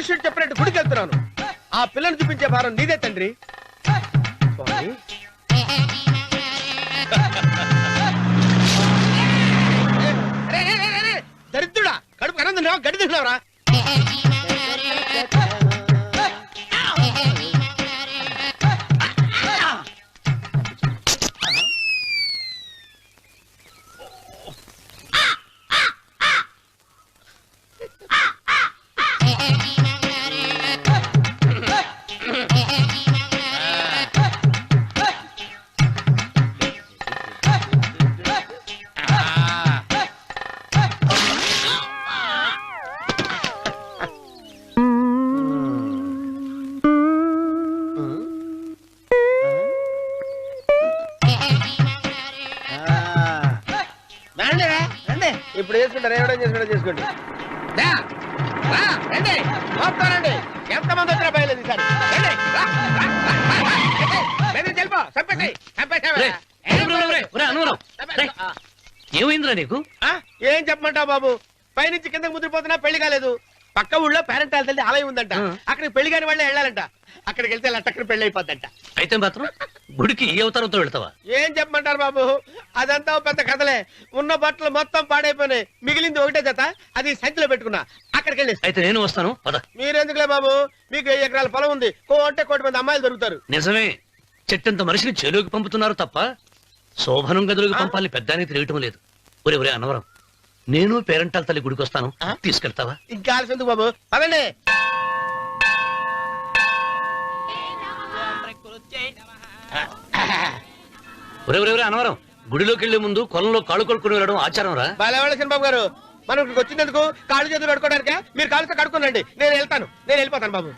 జ్యోతిష్యుడు చెప్పినట్టు గుడికి వెళ్తున్నాను. ఆ పిల్లని చూపించే భారం నీదే తండ్రి. స్వామి దరిద్రుడా, కడుపు అన్నం తిన్నావా, గడ్డి తిన్నావురా? ఇప్పుడు చేసుకుంటారు, ఏమైనా చేసుకోండి. రండి, ఎంతమంది వచ్చినా బయలుదేరి సార్. ఏమైందిరా నీకు? ఏం చెప్పమంటావు బాబు, పైనుంచి కిందకి ముద్రపోతున్నా పెళ్లి కాలేదు. పక్క ఊళ్ళో పేరెంట్ తల్లి ఆలయం ఉందంట, అక్కడికి పెళ్లి కాని వాళ్ళే వెళ్ళాలంట. అక్కడికి వెళ్తే లట్టక్కడ పెళ్లి అయిపోద్దంట. అయితే మాత్రం గుడికి ఏ అవతారంతో వెళ్తావా? ఏం చెప్పమంటారు బాబు, అదంతా పెద్ద కథలే. ఉన్న బట్టలు మొత్తం పాడైపోయినాయి, మిగిలింది ఒకటే జత, అది సంచిలో పెట్టుకున్నా. అక్కడికి వెళ్ళి అయితే నేను వస్తాను. మీరెందుకులే బాబు, మీకు 10 ఎకరాల పొలం ఉంది, కోటి మంది అమ్మాయిలు దొరుకుతారు. నిజమే, చెట్టంత మనిషిని చేలోకి పంపుతున్నారు తప్ప శోభనం గదిలోకి పంపాలని పెద్దానికి తెలియటం లేదు. ఒరే అన్నవరం, నేను పేరెంటాల తల్లి గుడికి వస్తాను, తీసుకెళ్తావా? ఇంకా ఆలస్యం బాబు, పదండి. ఒరే అన్నవరం, గుడిలోకి వెళ్లే ముందు కొలంలో కాళ్ళు కొడుకుని వెళ్ళడం ఆచారం రా. బాలవాళ్ళ బాబు గారు, మనం ఇక్కడికి వచ్చినందుకు కాళ్ళు చేతులు కడుక్కోవడానికే. మీరు కాళ్ళతో కడుక్కోనండి, నేను వెళ్ళిపోతాను బాబు.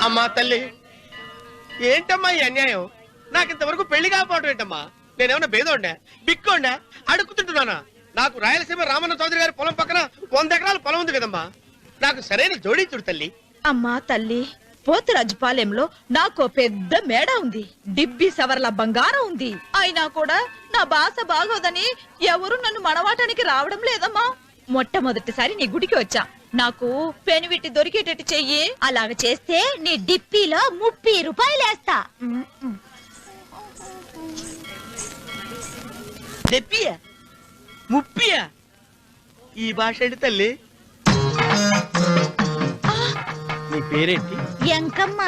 అమ్మా తల్లి, ఏంటమ్మా ఈ అన్యాయం? నాకింతవరకు పెళ్లి కాకపోవడం ఏంటమ్మా? నేనేమన్నా బేదోండా, బిక్కోండా, అడుక్కుతుంటున్నానా? నాకు రాయలసీమ రామన్న చౌదరి గారి పొలం పక్కన 100 ఎకరాల పొలం ఉంది కదమ్మా. నాకు సరైన జోడీ చూడు తల్లి. అమ్మా తల్లి, పోతురాజుపాలెంలో నాకు పెద్ద మేడ ఉంది, డిబ్బి సవర్ల బంగారం ఉంది. అయినా కూడా నా భాష బాగోదని ఎవరు నన్ను మనవాటానికి రావడం లేదమ్మా. మొట్టమొదటిసారి నీ గుడికి వచ్చా, నాకు పెనివిట్టి దొరికేటట్టు చెయ్యి. అలాగ చేస్తే నీ డిప్పీలో 30 రూపాయలు వేస్తా. చెప్పియా 30? ఈ భాష ఏంటి తల్లి? నీ పేరేంటి? ఎంకమ్మ.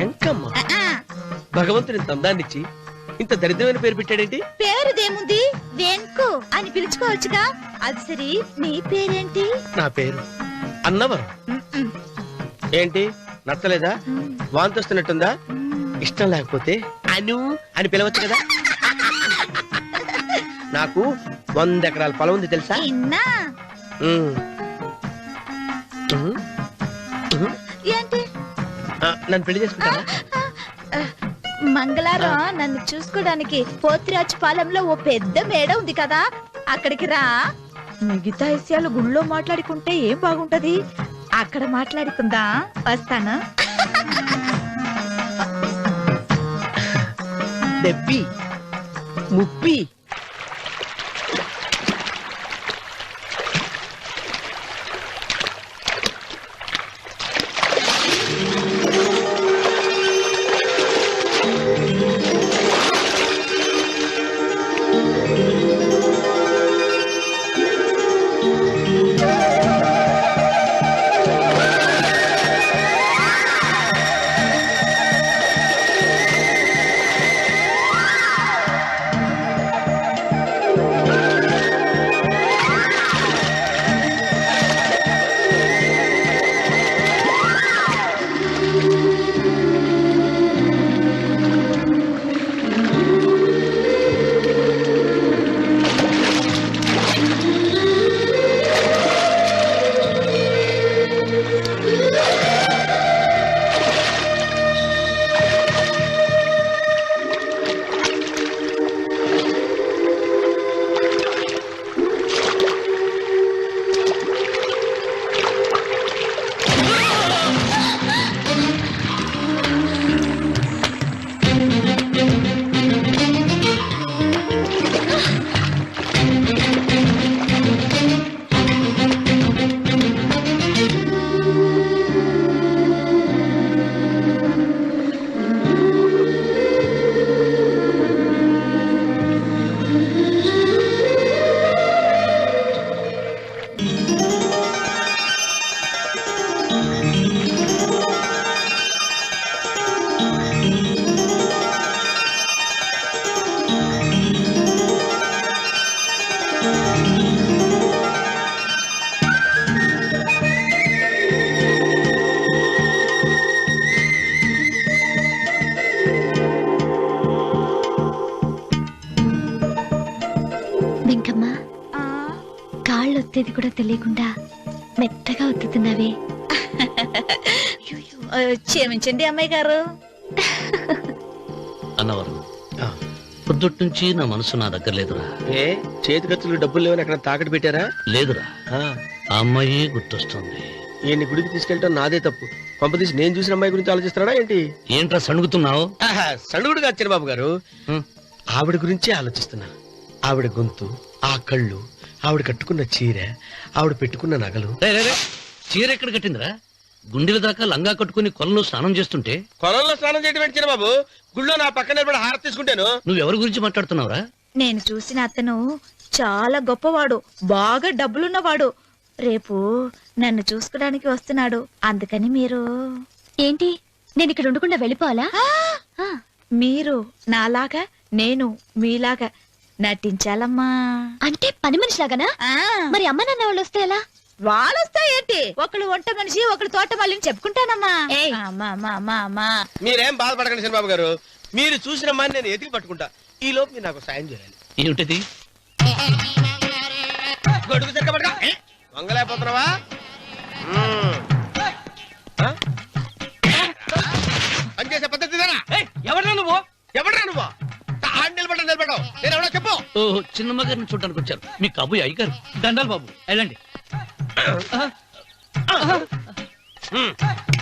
ఎంకమ్మ? భగవంతుని తందాన్నిచ్చి ఇంత దరిద్రమైన పేరు పెట్టాడేంటి? పేరుదేముంది, వెంకు అని పిలుచుకోవచ్చుగా. అది సరి, నీ పేరేంటి? నా పేరు అన్నవరం. ఏంటి నచ్చలేదా? వాంతి వస్తున్నట్టుందా? ఇష్టం లేకపోతే అను అని పిలవచ్చు కదా. నాకు 100 ఎకరాల పొలం ఉంది తెలుసా? ఏంటి? నన్ను పెళ్లి చేసుకుంటావా? మంగళారం నన్ను చూసుకోవడానికి పోతిరాజుపాలెంలో ఓ పెద్ద మేడ ఉంది కదా, అక్కడికి రా. మిగతా విషయాలు గుళ్ళో మాట్లాడుకుంటే ఏం బాగుంటది, అక్కడ మాట్లాడుకుందా. వస్తాను. డెబ్బి 30. కాళ్ళు ఒత్తేది కూడా తెలియకుండా మెత్తగా ఒత్తుతున్నావే. క్షమించండి అమ్మాయి గారు. అన్నవరం పొద్దుటి నుంచి నా మనసు నా దగ్గర లేదురా. ఏ చేతి ఖర్చులు డబ్బులు లేవని అక్కడ తాకట్టు పెట్టారా? లేదురా, ఆ అమ్మాయి గుర్తొస్తుంది. ఈయన్ని గుడికి తీసుకెళ్ళటం నాదే తప్పు. పంపదీసి నేను చూసిన అమ్మాయి గురించి ఆలోచిస్తున్నాడా ఏంటి? ఏంట్రా సణుగుతున్నావు? సణుగుడుగా వచ్చాను బాబు గారు. ఆవిడ గురించి ఆలోచిస్తున్నా. ఆవిడ గొంతు, ఆ కళ్ళు, ఆవిడ కట్టుకున్న చీర, ఆవిడ పెట్టుకున్న నగలు. చీర ఎక్కడ కట్టిందిరా? గుండెల దాకా లంగా కట్టుకుని కొలంలో స్నానం చేస్తుంటే. కొలంలో స్నానం చేయడం ఏంటి బాబు? గుళ్ళో నా పక్కన నిలబడి హారతి తీసుకుంటాను. నువ్వెవరి గురించి మాట్లాడుతున్నావురా? నేను చూసిన అతను చాలా గొప్పవాడు, బాగా డబ్బులున్నవాడు. రేపు నన్ను చూసుకోడానికి వస్తున్నాడు. అందుకని మీరు ఏంటి, నేను ఇక్కడ ఉండకుండా వెళ్ళిపోవాలా? మీరు నాలాగా, నేను మీలాగా నటించాలమ్మా. అంటే పని మనిషిలాగానా? మరి అమ్మ నాన్న వాళ్ళు వస్తే ఎలా? వాళ్ళొస్తా ఏంటి? ఒకళ్ళు వంట మనిషి, ఒకళ్ళు తోట మళ్ళీ చెప్పుకుంటానమ్మా. మీరేం బాధపడకండి చంద్రబాబు గారు. మీరు చూసిన అమ్మాయిని నేను ఎతికి పట్టుకుంటా. ఈ లోపు మీరు నాకు సాయం చేయాలి. ఏమిటది? గొడుగు చెక్క పట్టుకో. వంగలేకపోతున్నావా? పనిచేసే పద్ధతి ఎవడరా నువ్వు? ఎవడరా నువ్వు? నిలబడ్డావు. నేను ఎవడో చెప్పు. ఓహో, చిన్నమ్మ గారిని చూడడానికి వచ్చారు. మీ కాబోయే అయ్యగారు. దండాలు బాబు, వెళ్ళండి.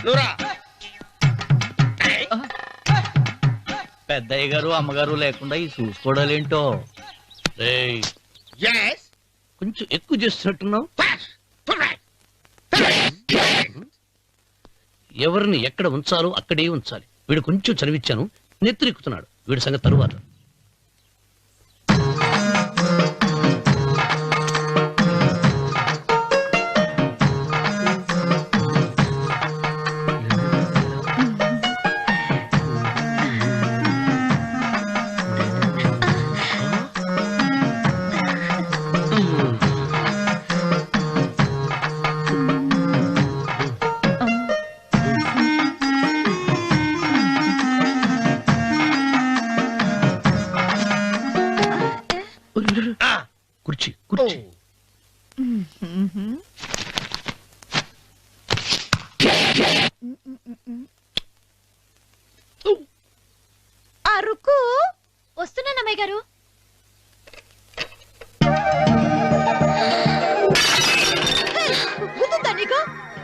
నువ్వురా. పెద్దయ్య గారు అమ్మగారు లేకుండా ఈ చూసుకోవడాలేంటో. రేయ్, Yes. కొంచెం ఎక్కువ చేస్తున్నట్టున్నావు. ఎవరిని ఎక్కడ ఉంచాలో అక్కడే ఉంచాలి. వీడు కొంచెం చదివిచ్చాను, నెత్తిరెక్కుతున్నాడు. వీడి సంగతి తరువాత. కుర్చీ కుర్చీ. అరుకు వస్తున్నాను అమ్మాయి గారు. గుద్దుతా నీకు?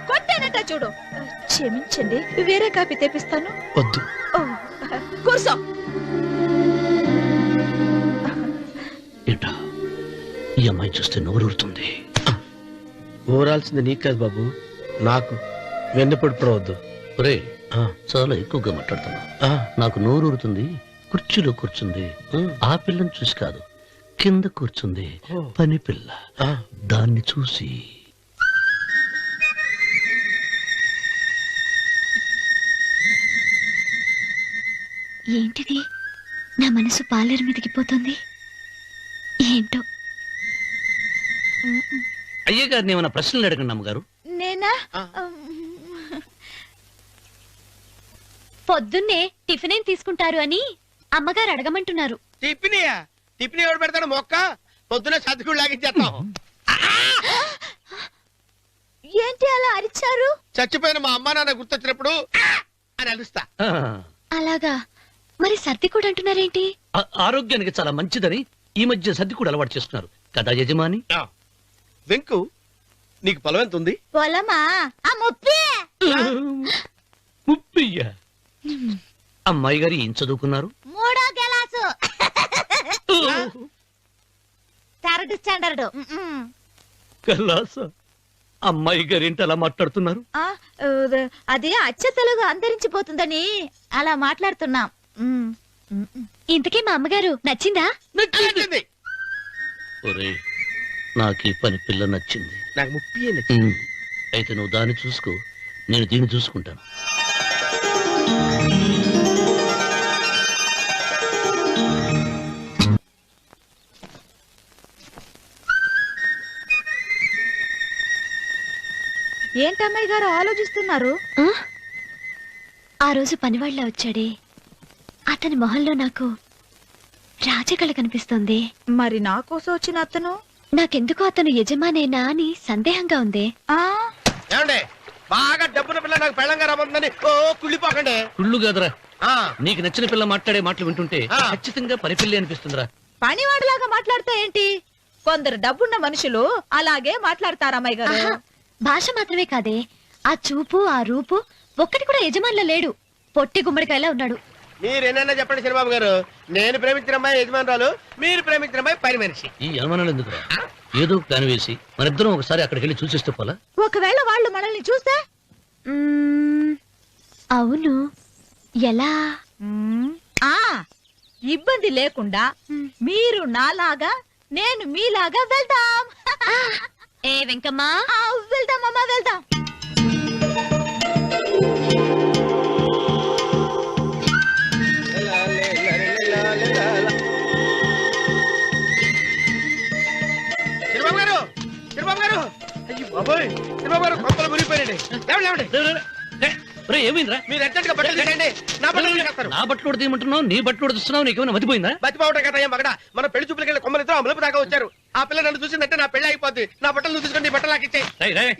కొట్టానట చూడు. క్షమించండి, వేరే కాపీ తెప్పిస్తాను. వద్దు. ఓ, కూర్చో. ఏంటా, ఈ అమ్మాయి చూస్తే నోరూరుతుంది. ఊరాల్సింది నీకు కాదు బాబు, నాకు. వెన్నపడి పడవద్దు. ఒరే, చాలా ఎక్కువగా మాట్లాడుతున్నా. నాకు నోరూరుతుంది. కుర్చీలో కూర్చుంది. ఆ పిల్లని చూసి కాదు, కింద కూర్చుంది పని పిల్ల. దాన్ని చూసి. ఏంటిది, నా మనసు పాలేరు మీదకి పోతుంది. ఏంటో. అయ్యగారిని ఏమైనా ప్రశ్నలు అడగండి అమ్మగారు. నేనా? పొద్దున్నే టిఫిన్ ఏం తీసుకుంటారు అని అమ్మగారు అడగమంటున్నారు. టిఫినియా? టిఫిన్ ఎవడు పెడతాడు? మొక్క పొద్దున సర్దుకుడు లాగించేస్తాం. ఏంటి అలా అరిచారు? చచ్చిపోయిన మా అమ్మ నాన్న గుర్తొచ్చినప్పుడు అని అలుస్తా. అలాగా? మరి సర్ది కూడా అంటున్నారేంటి? ఆరోగ్యానికి చాలా మంచిదని ఈ మధ్య సర్ది కూడా అలవాటు చేస్తున్నారు కదా యజమాని. వెంకు, నీకు పొలం ఎంత ఉంది? పొలమా? ఆ ముప్పి. ముప్పయ్య. అమ్మాయి గారు ఏం చదువుకున్నారు? 3వ క్లాసు, 3rd స్టాండర్డ్. కలాస. అమ్మాయి గారు ఏంటి అలా మాట్లాడుతున్నారు? అది అచ్చ తెలుగు అంతరించిపోతుందని అలా మాట్లాడుతున్నాం. ఇంతకీ మా అమ్మగారు నచ్చిందా? నచ్చింది. ఒరే, నాకు ఈ పని పిల్ల నచ్చింది. నాకు ముప్పి నచ్చింది. అయితే నువ్వు దాన్ని చూసుకో, నేను దీన్ని చూసుకుంటాను. ఏంటమ్మాయి గారు ఆలోచిస్తున్నారు? ఆ రోజు పనివాళ్ళ వచ్చాడే, అతని మొహంలో నాకు రాజకళ కనిపిస్తుంది. మరి నా కోసం వచ్చిన అతను? నాకెందుకో అతను యజమానేనా అని సందేహంగా ఉంది. ఏమండి బాగా డబ్బున పిల్ల నాకు పెళ్ళంగా రాబోతుందని ఓ కుళ్ళిపోకండి. కుళ్ళు కాదురా, ఆ, నీకు నచ్చిన పిల్ల మాట్లాడే మాటలు వింటుంటే ఆ. ఖచ్చితంగా పని పిల్లి అనిపిస్తుందిరా. పనివాడిలాగా మాట్లాడతా ఏంటి? కొందరు డబ్బున్న మనుషులు అలాగే మాట్లాడతారమ్మాయి గారు. ఆహా, భాష మాత్రమే కాదే, ఆ చూపు ఆ రూపు ఒక్కటి కూడా యజమానిలో లేడు. పొట్టి గుమ్మడికాయలా ఉన్నాడు. మీరేనన్నా చెప్పండి చిరబాబు గారు, నేను ప్రేమించిన అమ్మాయి యజమానురాలు, మీరు ప్రేమించిన అమ్మాయి పని మనిషి. ఈ అనుమానాలు ఎందుకురా? ఏదో ప్లాన్ వేసి మనిద్దరం ఒకసారి అక్కడికి వెళ్ళి చూసేస్తే పోలా? ఒకవేళ వాళ్ళు మనల్ని చూస్తే? అవును, ఎలా? ఆ ఇబ్బంది లేకుండా మీరు నాలాగా నేను మీలాగా వెళ్దాం. ఏ వెంకమ్మా, వెళ్దాం అమ్మా, వెళ్దాం. చిరబాబు గారు, చిరబాబు గారు, అయ్యి బాబోయ్, చిరబాబు గారు కొంపలు మునిగిపోయారండి. లేవండి, లేవండి. ఏమైందిరా? మీరు అర్జెంట్ గా బట్టలు తీసేయండి, నా బట్టలు తీసేస్తారు. నా బట్టలు ఉడతీయమంటున్నావు, నీ బట్టలు ఉడుతున్నావు, నీకేమైనా మతిపోయిందా? బతిపోవటం కదా ఏం మగడ, మన పెళ్లి చూపులకి వెళ్ళి కొమ్మలితో అమలుపు దాకా వచ్చారు. ఆ పిల్ల నన్ను చూసిందంటే నా పెళ్లి అయిపోద్ది. నా బట్టలు నువ్వు తీసుకొని నీ బట్టలు నాకు ఇచ్చేయి. రేయ్, రేయ్,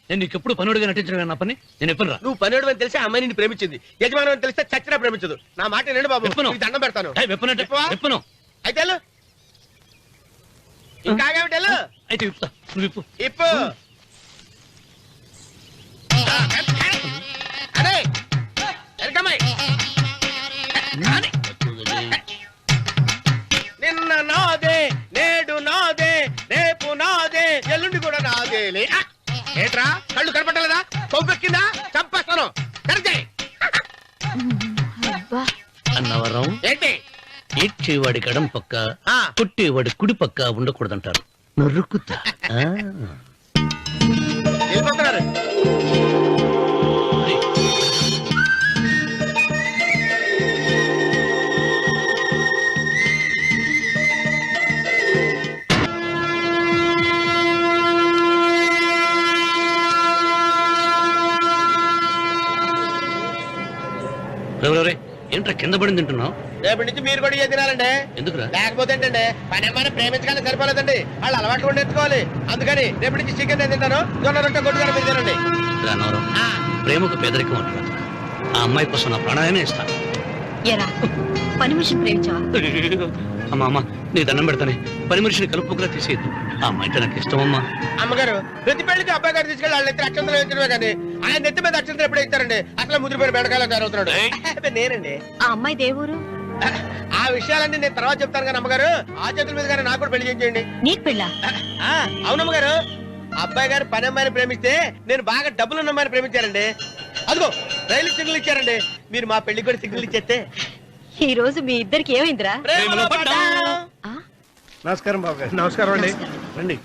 నేను నీకు ఎప్పుడు పనుడిగా నటించడం నా పని. నేను ఎప్పుడు రా? నువ్వు పనివాడు అని తెలిసి ఆ అమ్మాయి నిన్ను ప్రేమించింది, యజమాని అని తెలిస్తే చచ్చినా ప్రేమించదు. నా మాట వినండి బాబు, విప్పను. నీకు దండం పెడతాను. వెప్పనంటే విప్పవా? విప్పను. అయితే వెళ్ళు. ఇంకా ఆగేమిటి వెళ్ళు. అయితే విప్పుతా, నువ్వు విప్పు. ఇప్పు. అరే ఎరకమ్మాయి. నిన్న నాదే, నేడు నాదే, రేపు నాదే, ఎల్లుండి కూడా నాదేలే. ఏట్రా కళ్ళు కనపట్టలేదా? కొవ్వెక్కిందా? చంపేస్తాను. కరెక్టే. అన్నవరం ఏంటి? ఏడ్చేవాడి గడం పక్క, ఆ. కొట్టేవాడి కుడి పక్క ఉండకూడదంటారు. నరుకుతా. వెళ్ళిపోతున్నారు. ఏంట్రా కింద పడింది తింటున్నావు? రేపటి నుంచి మీరు కూడా ఇదే తినాలండి. ఎందుకురా? లేకపోతే ఏంటండి, పని అమ్మాయిని ప్రేమించగానే సరిపోలేదండి, వాళ్ళు అలవాట్లు కూడా నేర్చుకోవాలి. అందుకని రేపటి నుంచి చికెన్ నేను తింటాను, జొన్న రొట్టె కొట్టుగా మీరు తినండి. అన్నవరం, ఆ, ప్రేమకు పేదరికం అంటారు. ఆ అమ్మాయి కోసం నా ప్రాణాయనే ఇస్తాను. ఎరా పని మనిషిని ప్రేమించావా? అమ్మా అమ్మా, నీ దండం పెడతానే, పని మనిషిని కలుపుకులా తీసేయద్దు. ఆ అమ్మాయి అంటే నాకు ఇష్టం అమ్మా. అమ్మగారు ప్రతి పెళ్లికి అబ్బాయి గారు తీసుకెళ్ళి వాళ్ళ ఎత్తి అక్షంతలు వేయించడమే కానీ ఆయన నెత్తి మీద అక్షంతలు ఎప్పుడు ఇస్తారండి? అసలు ముదిరిపోయిన బెడకాయలో తయారవుతున్నాడు. అబ్బే, నేనండి. ఆ అమ్మాయి దేవురు ఆ విషయాలన్నీ నేను తర్వాత చెప్తాను కానీ అమ్మగారు, ఆ చేతుల మీద కానీ నాకు కూడా పెళ్లి చేయండి. నీకు పెళ్ళా? అవునమ్మగారు, అబ్బాయి గారు పని అమ్మాయిని ప్రేమిస్తే నేను బాగా డబ్బులున్న అమ్మాయిని ప్రేమించారండి. అదిగో రైలు సిగ్నల్ ఇచ్చారండి. మీరు మా పెళ్లికి కూడా సిగ్నల్ ఇచ్చేస్తే ఈ రోజు మీ ఇద్దరికి ఏమైందిరా? ప్రేమలో పడ్డాం. నమస్కారం బాబు గారు. నమస్కారం అండి. రండి.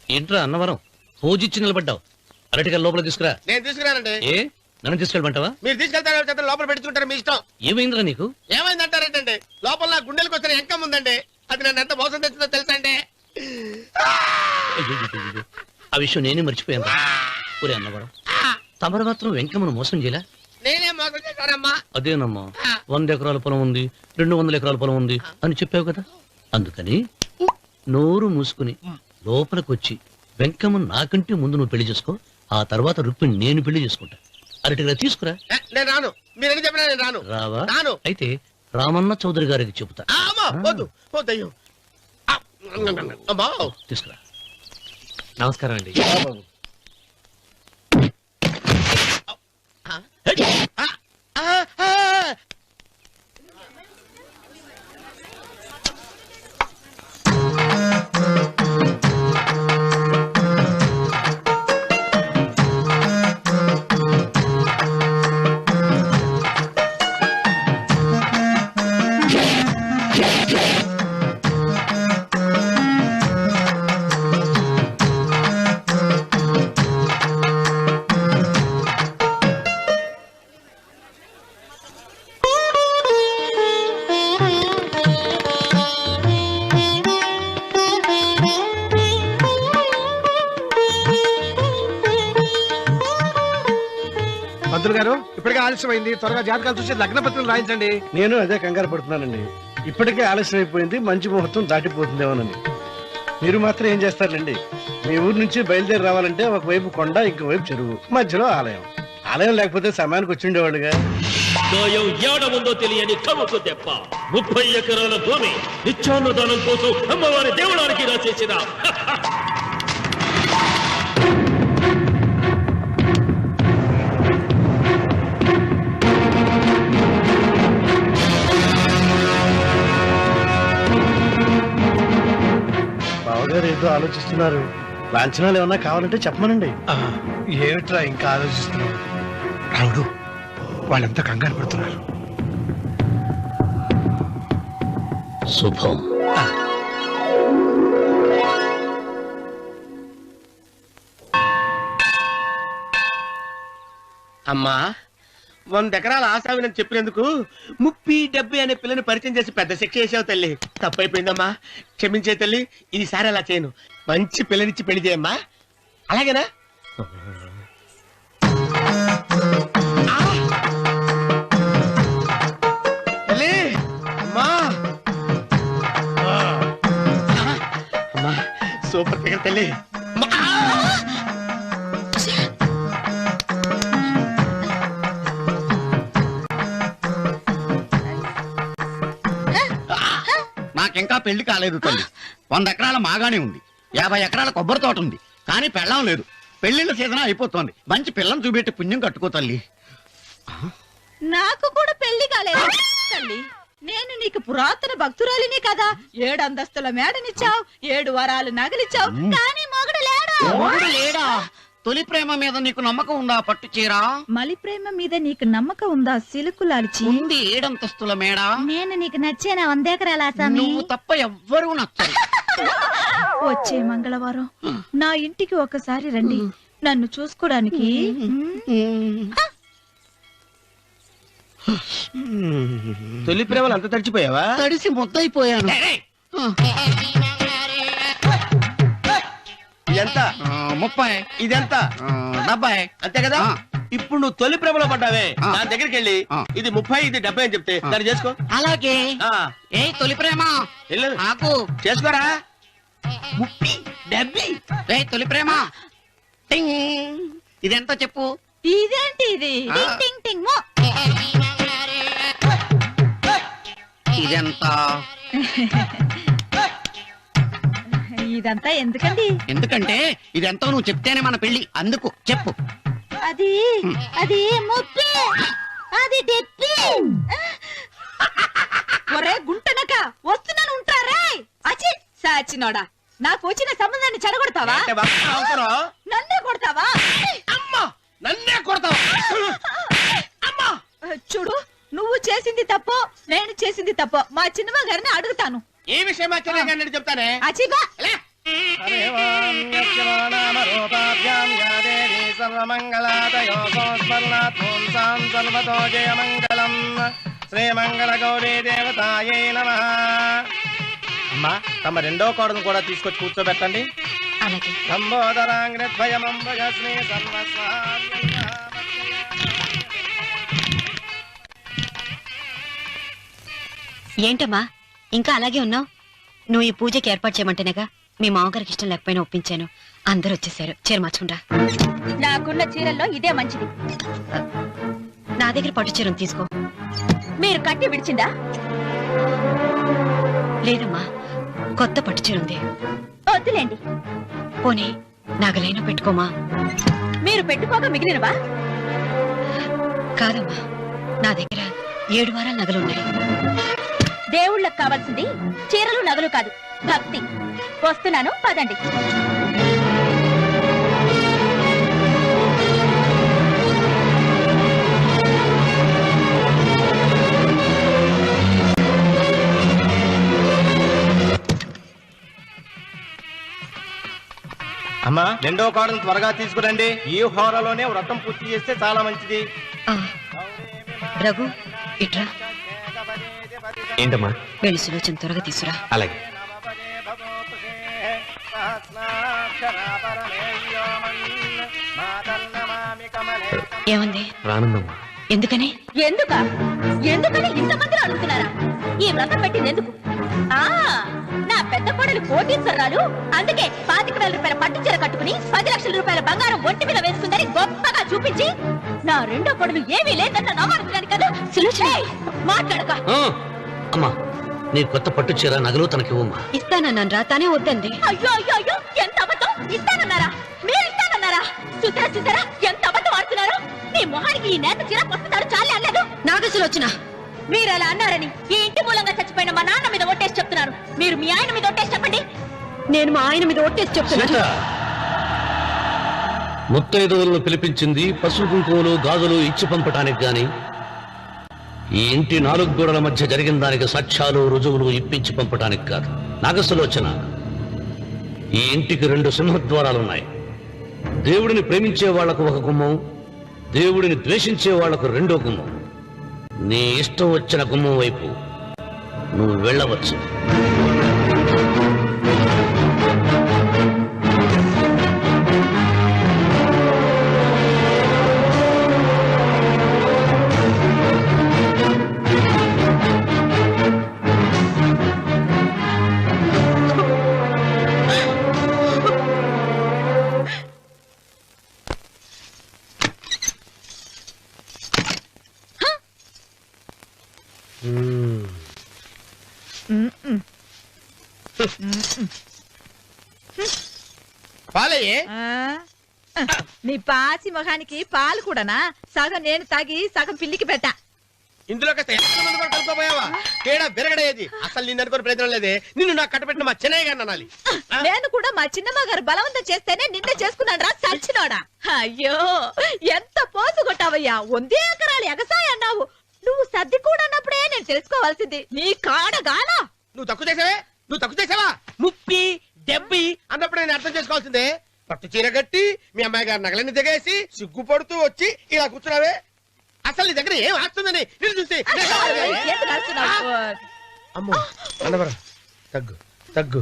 ఏంట్రా అన్నవరం, పూజిచ్చి నిలబడ్డావు? అరటిగా లోపల తీసుకురా. నేను తీసుకురానండి. ఏ నన్ను తీసుకెళ్ళమంటావా? మీరు తీసుకెళ్తారో చేత లోపల పెట్టుకుంటారు, మీ ఇష్టం. ఏమైందిరా నీకు? ఏమైందంటారేంటండి? లోపల నా గుండెలకు వచ్చిన ఎంకం ఉందండి, అది నన్ను ఎంత మోసం తెచ్చిందో తెలుసా అండి? అయ్యయ్యయ్యయ్యో, ఆ విషయం నేనే మర్చిపోయాను. ఒరే అన్నవరం, తమరు మాత్రం వెంకమ్మను మోసం చేయలే? నేనే మోసం చేశానమ్మా. అదేనమ్మా, 100 ఎకరాల పొలం ఉంది, 200 ఎకరాల పొలం ఉంది అని చెప్పావు కదా, అందుకని నోరు మూసుకుని లోపలికి వచ్చి వెంకమ్మ నాకంటే ముందు నువ్వు పెళ్లి చేసుకో, ఆ తర్వాత రుక్మిణి నేను పెళ్లి చేసుకుంటా. అరటిగా తీసుకురా. నేను రాను, మీరని చెప్పినా నేను రాను. రావా? రాను. అయితే రామన్న చౌదరి గారికి చెబుతా. అమ్మా, వద్దు వద్దయ్యో. అమ్మా, తీసుకురా. నమస్కారం అండి. పంతులు గారు ఇప్పటికే ఆలస్యమైంది. త్వరగా జాతకాలు చూసి లగ్న పత్రికలు రాయించండి. నేను అదే కంగారు పడుతున్నానండి. ఇప్పటికే ఆలస్యం అయిపోయింది, మంచి ముహూర్తం దాటిపోతుందేమోనని. మీరు మాత్రం ఏం చేస్తారండి? మీ ఊరు నుంచి బయలుదేరి రావాలంటే ఒకవైపు కొండ, ఇంకోవైపు చెరువు, మధ్యలో ఆలయం. ఆలయం లేకపోతే సమయానికి వచ్చి ఉండేవాడుగా. గాయం ఏడముందో తెలియని కవుకు దెబ్బ 30 ఎకరాల భూమి నిత్యాన్నదానం కోసం అమ్మవారి దేవుడానికి రాసేసిన బావగారు ఏదో ఆలోచిస్తున్నారు. లాంఛనాలు ఏమన్నా కావాలంటే చెప్పమనండి. ఏమిట్రా ఇంకా ఆలోచిస్తున్నావు? రావుడు, వాళ్ళంతా కంగారు పడుతున్నారు. శుభం. అమ్మా 100 ఎకరాల ఆశావినని చెప్పినందుకు 30-70 అనే పిల్లని పరిచయం చేసి పెద్ద శిక్ష చేసావు తల్లి. తప్పైపోయిందమ్మా, క్షమించే తల్లి. ఈసారి అలా చేయను. మంచి పిల్లనిచ్చి పెళ్లి చేయమ్మా. అలాగేనా? తల్లి, అమ్మా. అమ్మా, సూపర్ ఫిగర్ తల్లి. నాకింకా పెళ్లి కాలేదు తల్లి. 100 ఎకరాల మాగానే ఉంది, 50 ఎకరాల కొబ్బరి తోట ఉంది, కానీ పెళ్ళం లేదు. పెళ్లిళ్ళ సీజన్ అయిపోతుంది. మంచి పిల్లని చూపెట్టి పుణ్యం కట్టుకో తల్లి. నాకు కూడా పెళ్లి కాలేదు తల్లి. నేను నీకు పురాతన భక్తురాలిని కదా. 7 అంతస్తుల మేడనిచ్చావు, 7 వరాలు నగలిచ్చావు, కానీ మొగుడు లేడు. మొగుడు లేడా? తొలి ప్రేమ మీద నీకు నమ్మకం ఉందా? పట్టు చీర. మలి ప్రేమ మీద నీకు నమ్మకం ఉందా? సిలుకులాల్చి ఉంది 7 అంతస్తుల మేడ. నేను నీకు నచ్చేనా 100 ఎకరాల ఆసామి? నువ్వు తప్ప ఎవ్వరూ నచ్చరు. వచ్చే మంగళవారం నా ఇంటికి ఒకసారి రండి, నన్ను చూసుకోడానికి. తొలి ప్రేమలు అంత తడిచిపోయావా? తడిసి ముద్దయిపోయాను. ఇదెంత? 30. ఇదెంత? 70. అంతే కదా. ఇప్పుడు నువ్వు తొలి ప్రేమలో పడ్డావే, నా దగ్గరికి వెళ్ళి ఇది 30 ఇది 70 అని చెప్తే దాన్ని చేసుకో. అలాగే. ఏ తొలి ప్రేమ వెళ్ళు, నాకు చేసుకోరా. 30 70. ఏ తొలి ప్రేమ టింగ్. ఇదెంత చెప్పు? ఇదేంటి ఇది? టింగ్ టింగ్ టింగ్ మో. ఇదెంత? ఇదంతా ఎందుకండి? ఎందుకంటే ఇదెంతో నువ్వు చెప్తేనే మన పెళ్లి. అందుకు చెప్పు. అది అది 30, అది 70. ఒరే గుంటనక, వస్తున్నాను ఉంటారే. అచి సాచినోడా, నాకు వచ్చిన సంబంధాన్ని చెడగొడతావా? అంటే బాగా అవసరం. నన్నే కొడతావా? అమ్మా, నన్నే కొడతావా? అమ్మా, చూడు, నువ్వు చేసింది తప్పు, నేను చేసింది తప్పు. మా చిన్నమ్మ గారిని అడుగుతాను. ఈ విషయం ఆశ్చర్యంగా చెప్తానే. అచిబా శ్రీమంగళ గౌరీ దేవతాయే నమః. అమ్మా, తమ రెండో కోడను కూడా తీసుకొచ్చి కూర్చోబెట్టండి. అలాగే. సంబోధరాంగ్రద్వయమంబగస్మి ఏంటమ్మా ఇంకా అలాగే ఉన్నావు? నువ్వు ఈ పూజకి ఏర్పాటు చేయమంటేనేగా మీ మామగారికి ఇష్టం లేకపోయినా ఒప్పించాను. అందరూ వచ్చేసారు. చీర మార్చుకుంటా. నాకున్న చీరల్లో ఇదే మంచిది. నా దగ్గర పట్టు చీరను తీసుకో. మీరు కట్టి విడిచిందా? లేదమ్మా, కొత్త పట్టు చీర ఉంది. వద్దులేండి. పోనీ నాగలైనా పెట్టుకోమా. మీరు పెట్టుకోక మిగిలినవా? కాదమ్మా, నా దగ్గర 7 వారాల నగలున్నాయి. దేవుళ్ళకు కావాల్సింది చీరలు నగలు కాదు, భక్తి. వస్తున్నాను, పదండి. అమ్మా, రెండో కోడను త్వరగా తీసుకురండి. ఈ హోరాలోనే వ్రతం పూర్తి చేస్తే చాలా మంచిది. రఘు, ఇట్రా. ఏంటమ్మా? వెళ్ళి సులోచన త్వరగా తీసురా. అలాగే. ఏమంది? రానుందమ్మా. ఎందుకని? ఎందుకని ఇంతమందిని అడుగుతున్నారా? ఈ వ్రతం పెట్టింది ఎందుకు? నా పెద్ద కోడలు కోటీశ్వరరాలు, అందుకే 25,000 రూపాయల పట్టు చీర కట్టుకుని 10 లక్షల రూపాయల బంగారం ఒంటి మీద వేసుకుందని గొప్పగా చూపించి, నా రెండో కోడలు ఏమీ లేదన్న నమ్మకం కదా. మాట్లాడక. అమ్మా, నీ కొత్త పట్టు చీర నగలు తనకివ్వమ్మా. ఇస్తానన్నాను రా, తానే వద్దండి. అయ్యో అయ్యో అయ్యో, ఎంత అబద్ధం! ఇస్తానన్నారా? మీరు ఇస్తానన్నారా? చూసారా ఎంత అబద్ధం ఆడుతున్నారు? నీ మొహానికి ఈ నేత చీర వస్తున్నాడు చాలే అనలేదు. నాగసులోచన, మీరు అలా అన్నారని ఈ ఇంటి మూలంగా చచ్చిపోయిన మా నాన్న మీద ఒట్టేసి చెప్తున్నారు. మీరు మీ ఆయన మీద ఒట్టేసి చెప్పండి. నేను మా ఆయన మీద ఒట్టేసి చెప్తున్నాను. ముత్తైదువులను పిలిపించింది పసుపు కుంకుమలు గాజులు ఇచ్చి పంపటానికి గాని, ఈ ఇంటి 4 గోడల మధ్య జరిగిన దానికి సాక్ష్యాలు రుజువులు ఇప్పించి పంపటానికి కాదు. నాగసులోచన, ఈ ఇంటికి 2 సింహద్వారాలున్నాయి. దేవుడిని ప్రేమించే వాళ్లకు ఒక గుమ్మం, దేవుడిని ద్వేషించే వాళ్లకు 2వ గుమ్మం. నీ ఇష్టం వచ్చిన గుమ్మం వైపు నువ్వు వెళ్ళవచ్చు. పాలయ్యే. నీ పాసి మొహానికి పాలు కూడానా? సగం నేను తాగి సగం పిల్లికి పెట్టా. ఇందులో కలుపుకోపోయావా? తేడా బెరగడేది. అసలు నిన్ను అనుకునే ప్రయత్నం లేదే. నిన్ను నాకు కట్టబెట్టిన మా చెన్నయ్య గారిని అనాలి. నేను కూడా మా చిన్నమ్మ గారు బలవంతం చేస్తేనే నిన్నే చేసుకున్నాడు రా సచ్చినోడా. అయ్యో, ఎంత పోసు కొట్టావయ్యా! 100 ఎకరాలు ఎగసాయ అన్నావు. నువ్వు సర్ది కూడా అన్నప్పుడే నేను తెలుసుకోవాల్సింది. నీ కాడగానా? నువ్వు తక్కువ చేసావా? 30, 70 అన్నప్పుడు నేను అర్థం చేసుకోవాల్సిందే. పట్టు చీర కట్టి మీ అమ్మాయి గారు నగలన్నీ దిగేసి సిగ్గుపడుతూ వచ్చి ఇలా కూర్చున్నావే. అసలు నీ దగ్గర ఏం ఆస్తుందని నేను చూసి. అమ్మో అన్నవరం తగ్గు తగ్గు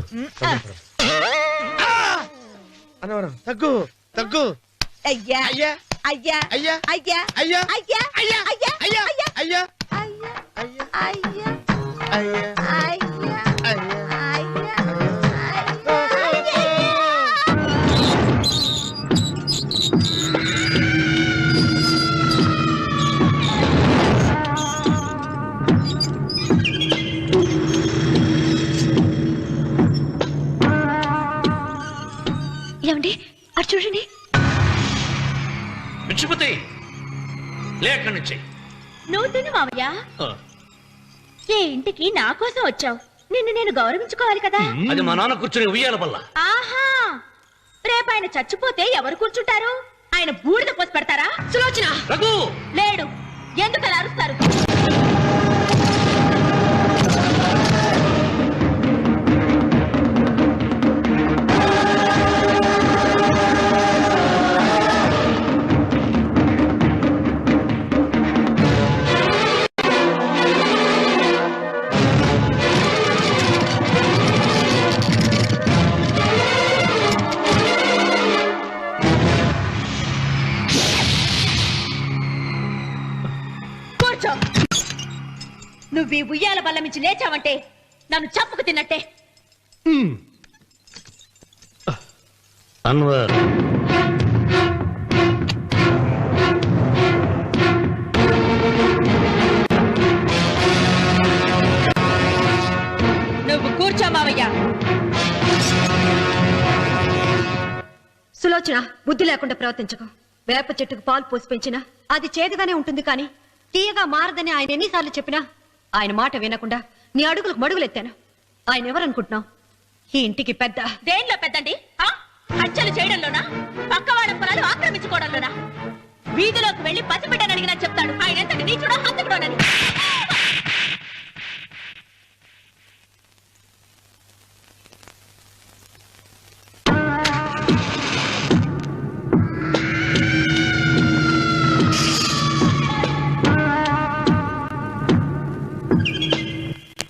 అన్నవరం తగ్గు తగ్గు. అయ్యా అయ్యా అయ్యా అయ్యా అయ్యా అయ్యా అయ్యా అయ్యా అయ్యా అయ్యా అయ్యా అయ్యా అయ్యా అయ్యా అయ్యా అయ్యా అయ్యా ఏమండి, అటు చూడండి. విచ్చిపోతే లేక నుంచి నువ్వు తిను మావయ్య. ఏ ఇంటికి నా కోసం వచ్చావు? నిన్ను నేను గౌరవించుకోవాలి కదా. అది మా నాన్న కూర్చుని ఉయ్యాల వల్ల. ఆహా, రేపు ఆయన చచ్చిపోతే ఎవరు కూర్చుంటారు? ఆయన బూడిద పోసి పెడతారా? సులోచన రఘు లేడు. ఎందుకు అలా అరుస్తారు? నువ్వు ఈ ఉయ్యాల బల్ల మించి లేచావంటే నన్ను చంపుకు తిన్నట్టే. అన్వర్, నువ్వు కూర్చో మావయ్య. సులోచన, బుద్ధి లేకుండా ప్రవర్తించకు. వేప చెట్టుకు పాలు పోసి పెంచినా అది చేదుగానే ఉంటుంది, కానీ తీయగా మారదని ఆయన ఎన్నిసార్లు చెప్పినా ఆయన మాట వినకుండా నీ అడుగులకు మడుగులెత్తాను. ఆయన ఎవరనుకుంటున్నావు? ఈ ఇంటికి పెద్ద. దేనిలో పెద్దండి? హత్యలు చేయడంలోనా? పక్కవాడ పొలాలు ఆక్రమించుకోవడంలోనా? వీధిలోకి వెళ్లి పసిబిడ్డని అడిగినా చెప్తాడు ఆయన ఎంతటి నీచుడో హంతకుడోనని.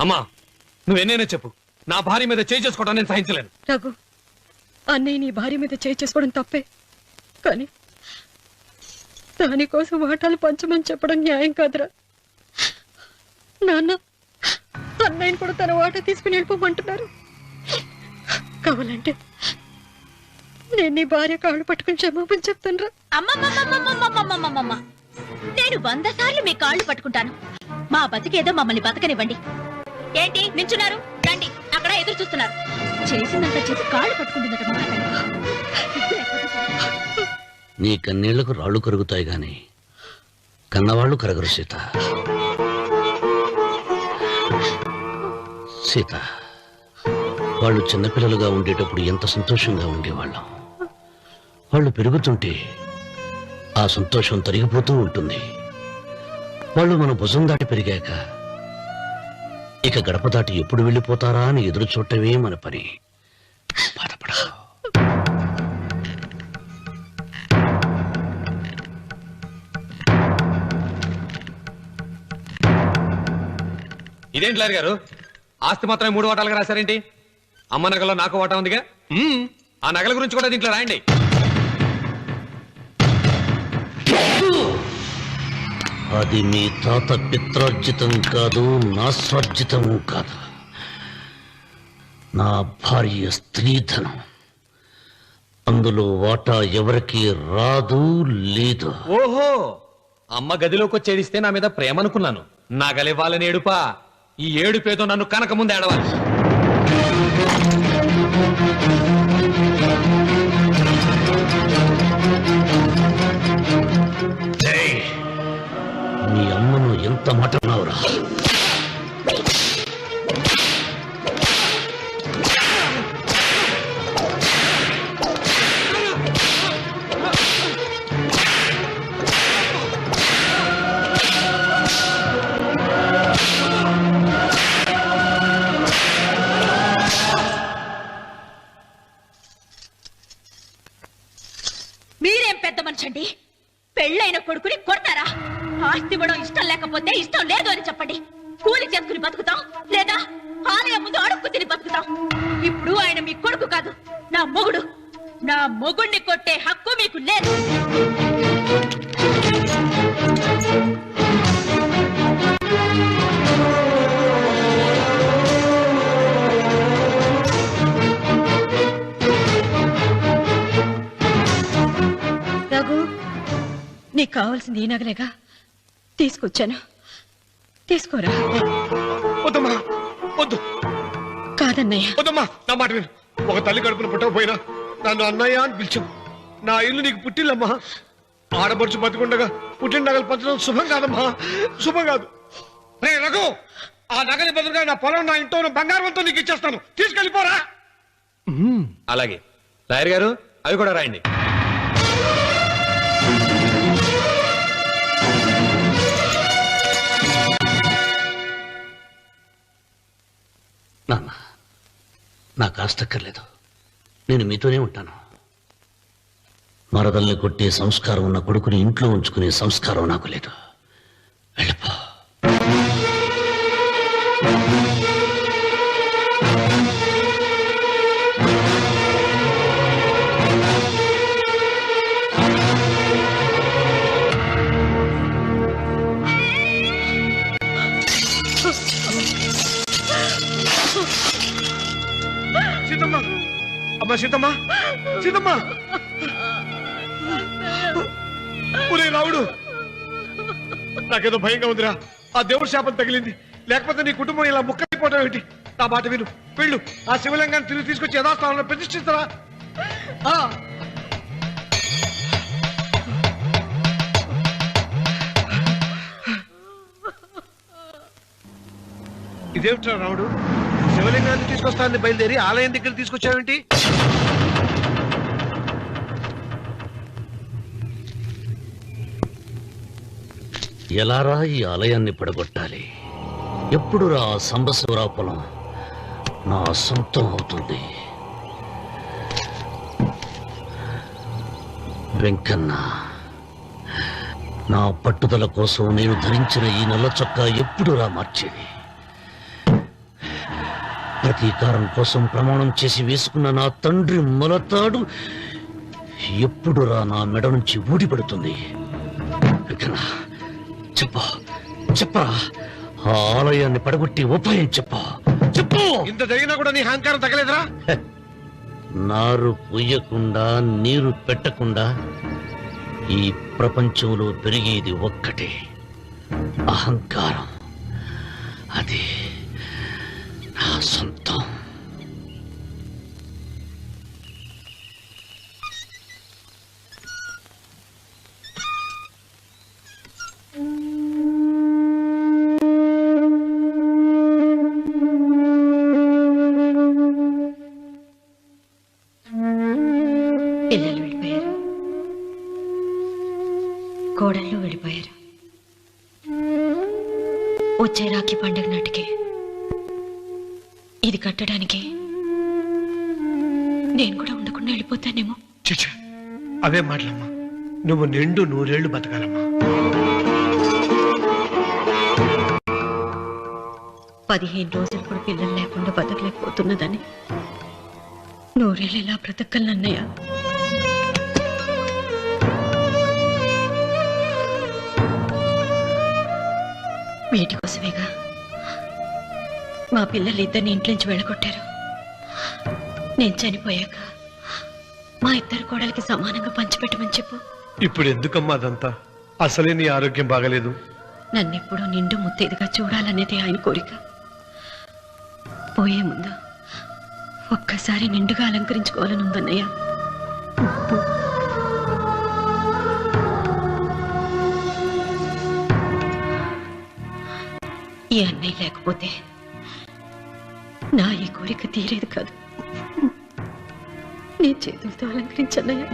అమ్మా, నువ్వెన్నైనా చెప్పు, నా భార్య మీద చేయి చేసుకోవడం నేను సహించలేను. రఘు, అన్నయ్య నీ భార్య మీద చేయి చేసుకోవడం తప్పే, కానీ దానికోసం వాటాలు పంచమని చెప్పడం న్యాయం కాదురా. నాన్న అన్నయ్యని కూడా తన వాటా తీసుకుని వెళ్ళిపోమంటున్నారు. కావాలంటే నేను నీ భార్య కాళ్ళు పట్టుకుని క్షమాపణ చెప్తాను రా. అమ్మమ్మమ్మమ్మమ్మమ్మమ్మమ్మమ్మ నేను 100 సార్లు మీ కాళ్ళు పట్టుకుంటాను. మా బతికేదో మమ్మల్ని బతకనివ్వండి. ఏంటి నించున్నారు? రండి, అక్కడ ఎదురు చూస్తున్నారు. చేసిందంతా చేసి కాళ్ళు పట్టుకుంటుందట మా నీ కన్నీళ్లకు రాళ్లు కరుగుతాయి గాని కన్నవాళ్లు కరగరు సీత. సీత, వాళ్ళు చిన్నపిల్లలుగా ఉండేటప్పుడు ఎంత సంతోషంగా ఉండేవాళ్ళం. వాళ్ళు పెరుగుతుంటే ఆ సంతోషం తరిగిపోతూ ఉంటుంది. వాళ్ళు మన భుజం దాటి పెరిగాక ఇక గడప దాటి ఎప్పుడు వెళ్ళిపోతారా అని ఎదురు చూడటమే మన పని. బాధపడ. ఇదేంటి లాయర్ గారు, ఆస్తి మాత్రమే 3 వాటాలుగా రాశారేంటి? అమ్మ నగలో నాకు వాటా ఉందిగా. ఆ నగల గురించి కూడా దీంట్లో రాయండి. అది మీ తాత పిత్రార్జితం కాదు, నా స్వార్జితం కాదు. నా భార్య స్త్రీధనం. అందులో వాటా ఎవరికి రాదు లేదు. ఓహో, అమ్మ గదిలోకి వచ్చేడిస్తే నా మీద ప్రేమ అనుకున్నాను. నగలివ్వాలని ఏడుపా. ఈ ఏడుపేదో నన్ను కనక ముందు ఏడవాలి. మీ అమ్మను ఎంత మాట అన్నావురా? మీరేం పెద్ద మనిషండి? పెళ్ళైన కొడుకుని కొడతారా? ఆస్తి ఇవ్వడం ఇష్టం లేకపోతే ఇష్టం లేదు అని చెప్పండి. కూలి చేసుకుని బతుకుతాం, లేదా ఆలయం ముందు అడుక్కు తిని బతుకుతాం. ఇప్పుడు ఆయన మీ కొడుకు కాదు, నా మొగుడు. నా మొగుడిని కొట్టే హక్కు మీకు లేదు. రఘు, నీకు కావాల్సింది ఈ నగలేగా తీసుకొచ్చాను, తీసుకోరా. వద్దమ్మా, వద్దు. కాదన్నయ్య. వద్దమ్మా, నా మాట విను. ఒక తల్లి కడుపున పుట్టకపోయినా నన్ను అన్నయ్య అని పిలిచావు. నా ఇల్లు నీకు పుట్టిల్లమ్మా. ఆడపడుచు బతికుండగా పుట్టిన నగలు పంచడం శుభం కాదమ్మా, శుభం కాదు. రే రఘు, ఆ నగలి బదులుగా నా పొలం, నా ఇంట్లో ఉన్న బంగారంతో నీకు ఇచ్చేస్తాను. తీసుకెళ్ళిపోరా. అలాగే లాయర్ గారు, అవి కూడా రాయండి. నాన్న, నాకు ఆస్తక్కర్లేదు. నేను మీతోనే ఉంటాను. మరదల్ని కొట్టే సంస్కారం ఉన్న కొడుకుని ఇంట్లో ఉంచుకునే సంస్కారం నాకు లేదు. వెళ్ళిపో. సీతమ్మ, అమ్మ సీతమ్మ, సీతమ్మ. ఒరే రావుడు, నాకేదో భయంగా ఉందిరా. ఆ దేవుడి శాపం తగిలింది. లేకపోతే నీ కుటుంబం ఇలా ముక్కైపోవటం ఏంటి? నా మాట విను, వెళ్ళు. ఆ శివలింగాన్ని తిరిగి తీసుకొచ్చి యథాస్థానంలో ప్రతిష్ఠిస్తారా? ఇదేమిట్రా రావుడు, శివలింగాన్ని తీసుకొస్తానని బయలుదేరి ఆలయం దగ్గర తీసుకొచ్చావేంటి? ఎలారా ఈ ఆలయాన్ని పడగొట్టాలి? ఎప్పుడురా సంబశివరావు పొలం నా సొంతం అవుతుంది? వెంకన్న, నా పట్టుదల కోసం నేను ధరించిన ఈ నల్ల చొక్కా ఎప్పుడురా మార్చేది? ప్రతీకారం కోసం ప్రమాణం చేసి వేసుకున్న నా తండ్రి మొలతాడు ఎప్పుడురా నా మెడ నుంచి ఊడిపడుతుంది? మూర్ఖనా చెప్పు చెప్పరా ఆ ఆలయాన్ని పడగొట్టి ఉపాయం చెప్పు చెప్పు. ఇంత జరిగినా కూడా నీ అహంకారం తగ్గలేదురా? నారు పొయ్యకుండా నీరు పెట్టకుండా ఈ ప్రపంచంలో పెరిగేది ఒక్కటే, అహంకారం. అది నా సొంతం. పిల్లలు వెళ్ళిపోయారు, కోడళ్ళు వెళ్ళిపోయారు. వచ్చే రాఖీ పండుగ నాటికి ఇది కట్టడానికి నేను కూడా ఉండకుండా వెళ్ళిపోతానేమో. చిచ్చా, అవే మాటలమ్మా. నువ్వు నిండు 100 ఏళ్ళు బతకాలమ్మా. 15 రోజులు కూడా పిల్లలు లేకుండా బతకలేకపోతున్నదని 100 ఏళ్ళు ఇలా బ్రతకలన్నయ్య. వీటి కోసమేగా మా పిల్లలు ఇద్దరిని ఇంట్లోంచి వెళ్ళగొట్టారు. నేను చనిపోయాక మా ఇద్దరు కోడలికి సమానంగా పంచిపెట్టమని చెప్పు. ఇప్పుడు ఎందుకమ్మా అదంతా? అసలే నీ ఆరోగ్యం బాగలేదు. నన్నెప్పుడు నిండు ముత్తేదిగా చూడాలనేది ఆయన కోరిక. పోయే ముందు ఒక్కసారి నిండుగా అలంకరించుకోవాలని ఉందన్నయ్య. ఈ అన్నయ్య లేకపోతే నా ఈ కోరిక తీరేది కాదు. నీ చేతులతో అలంకరించన్నయ్య.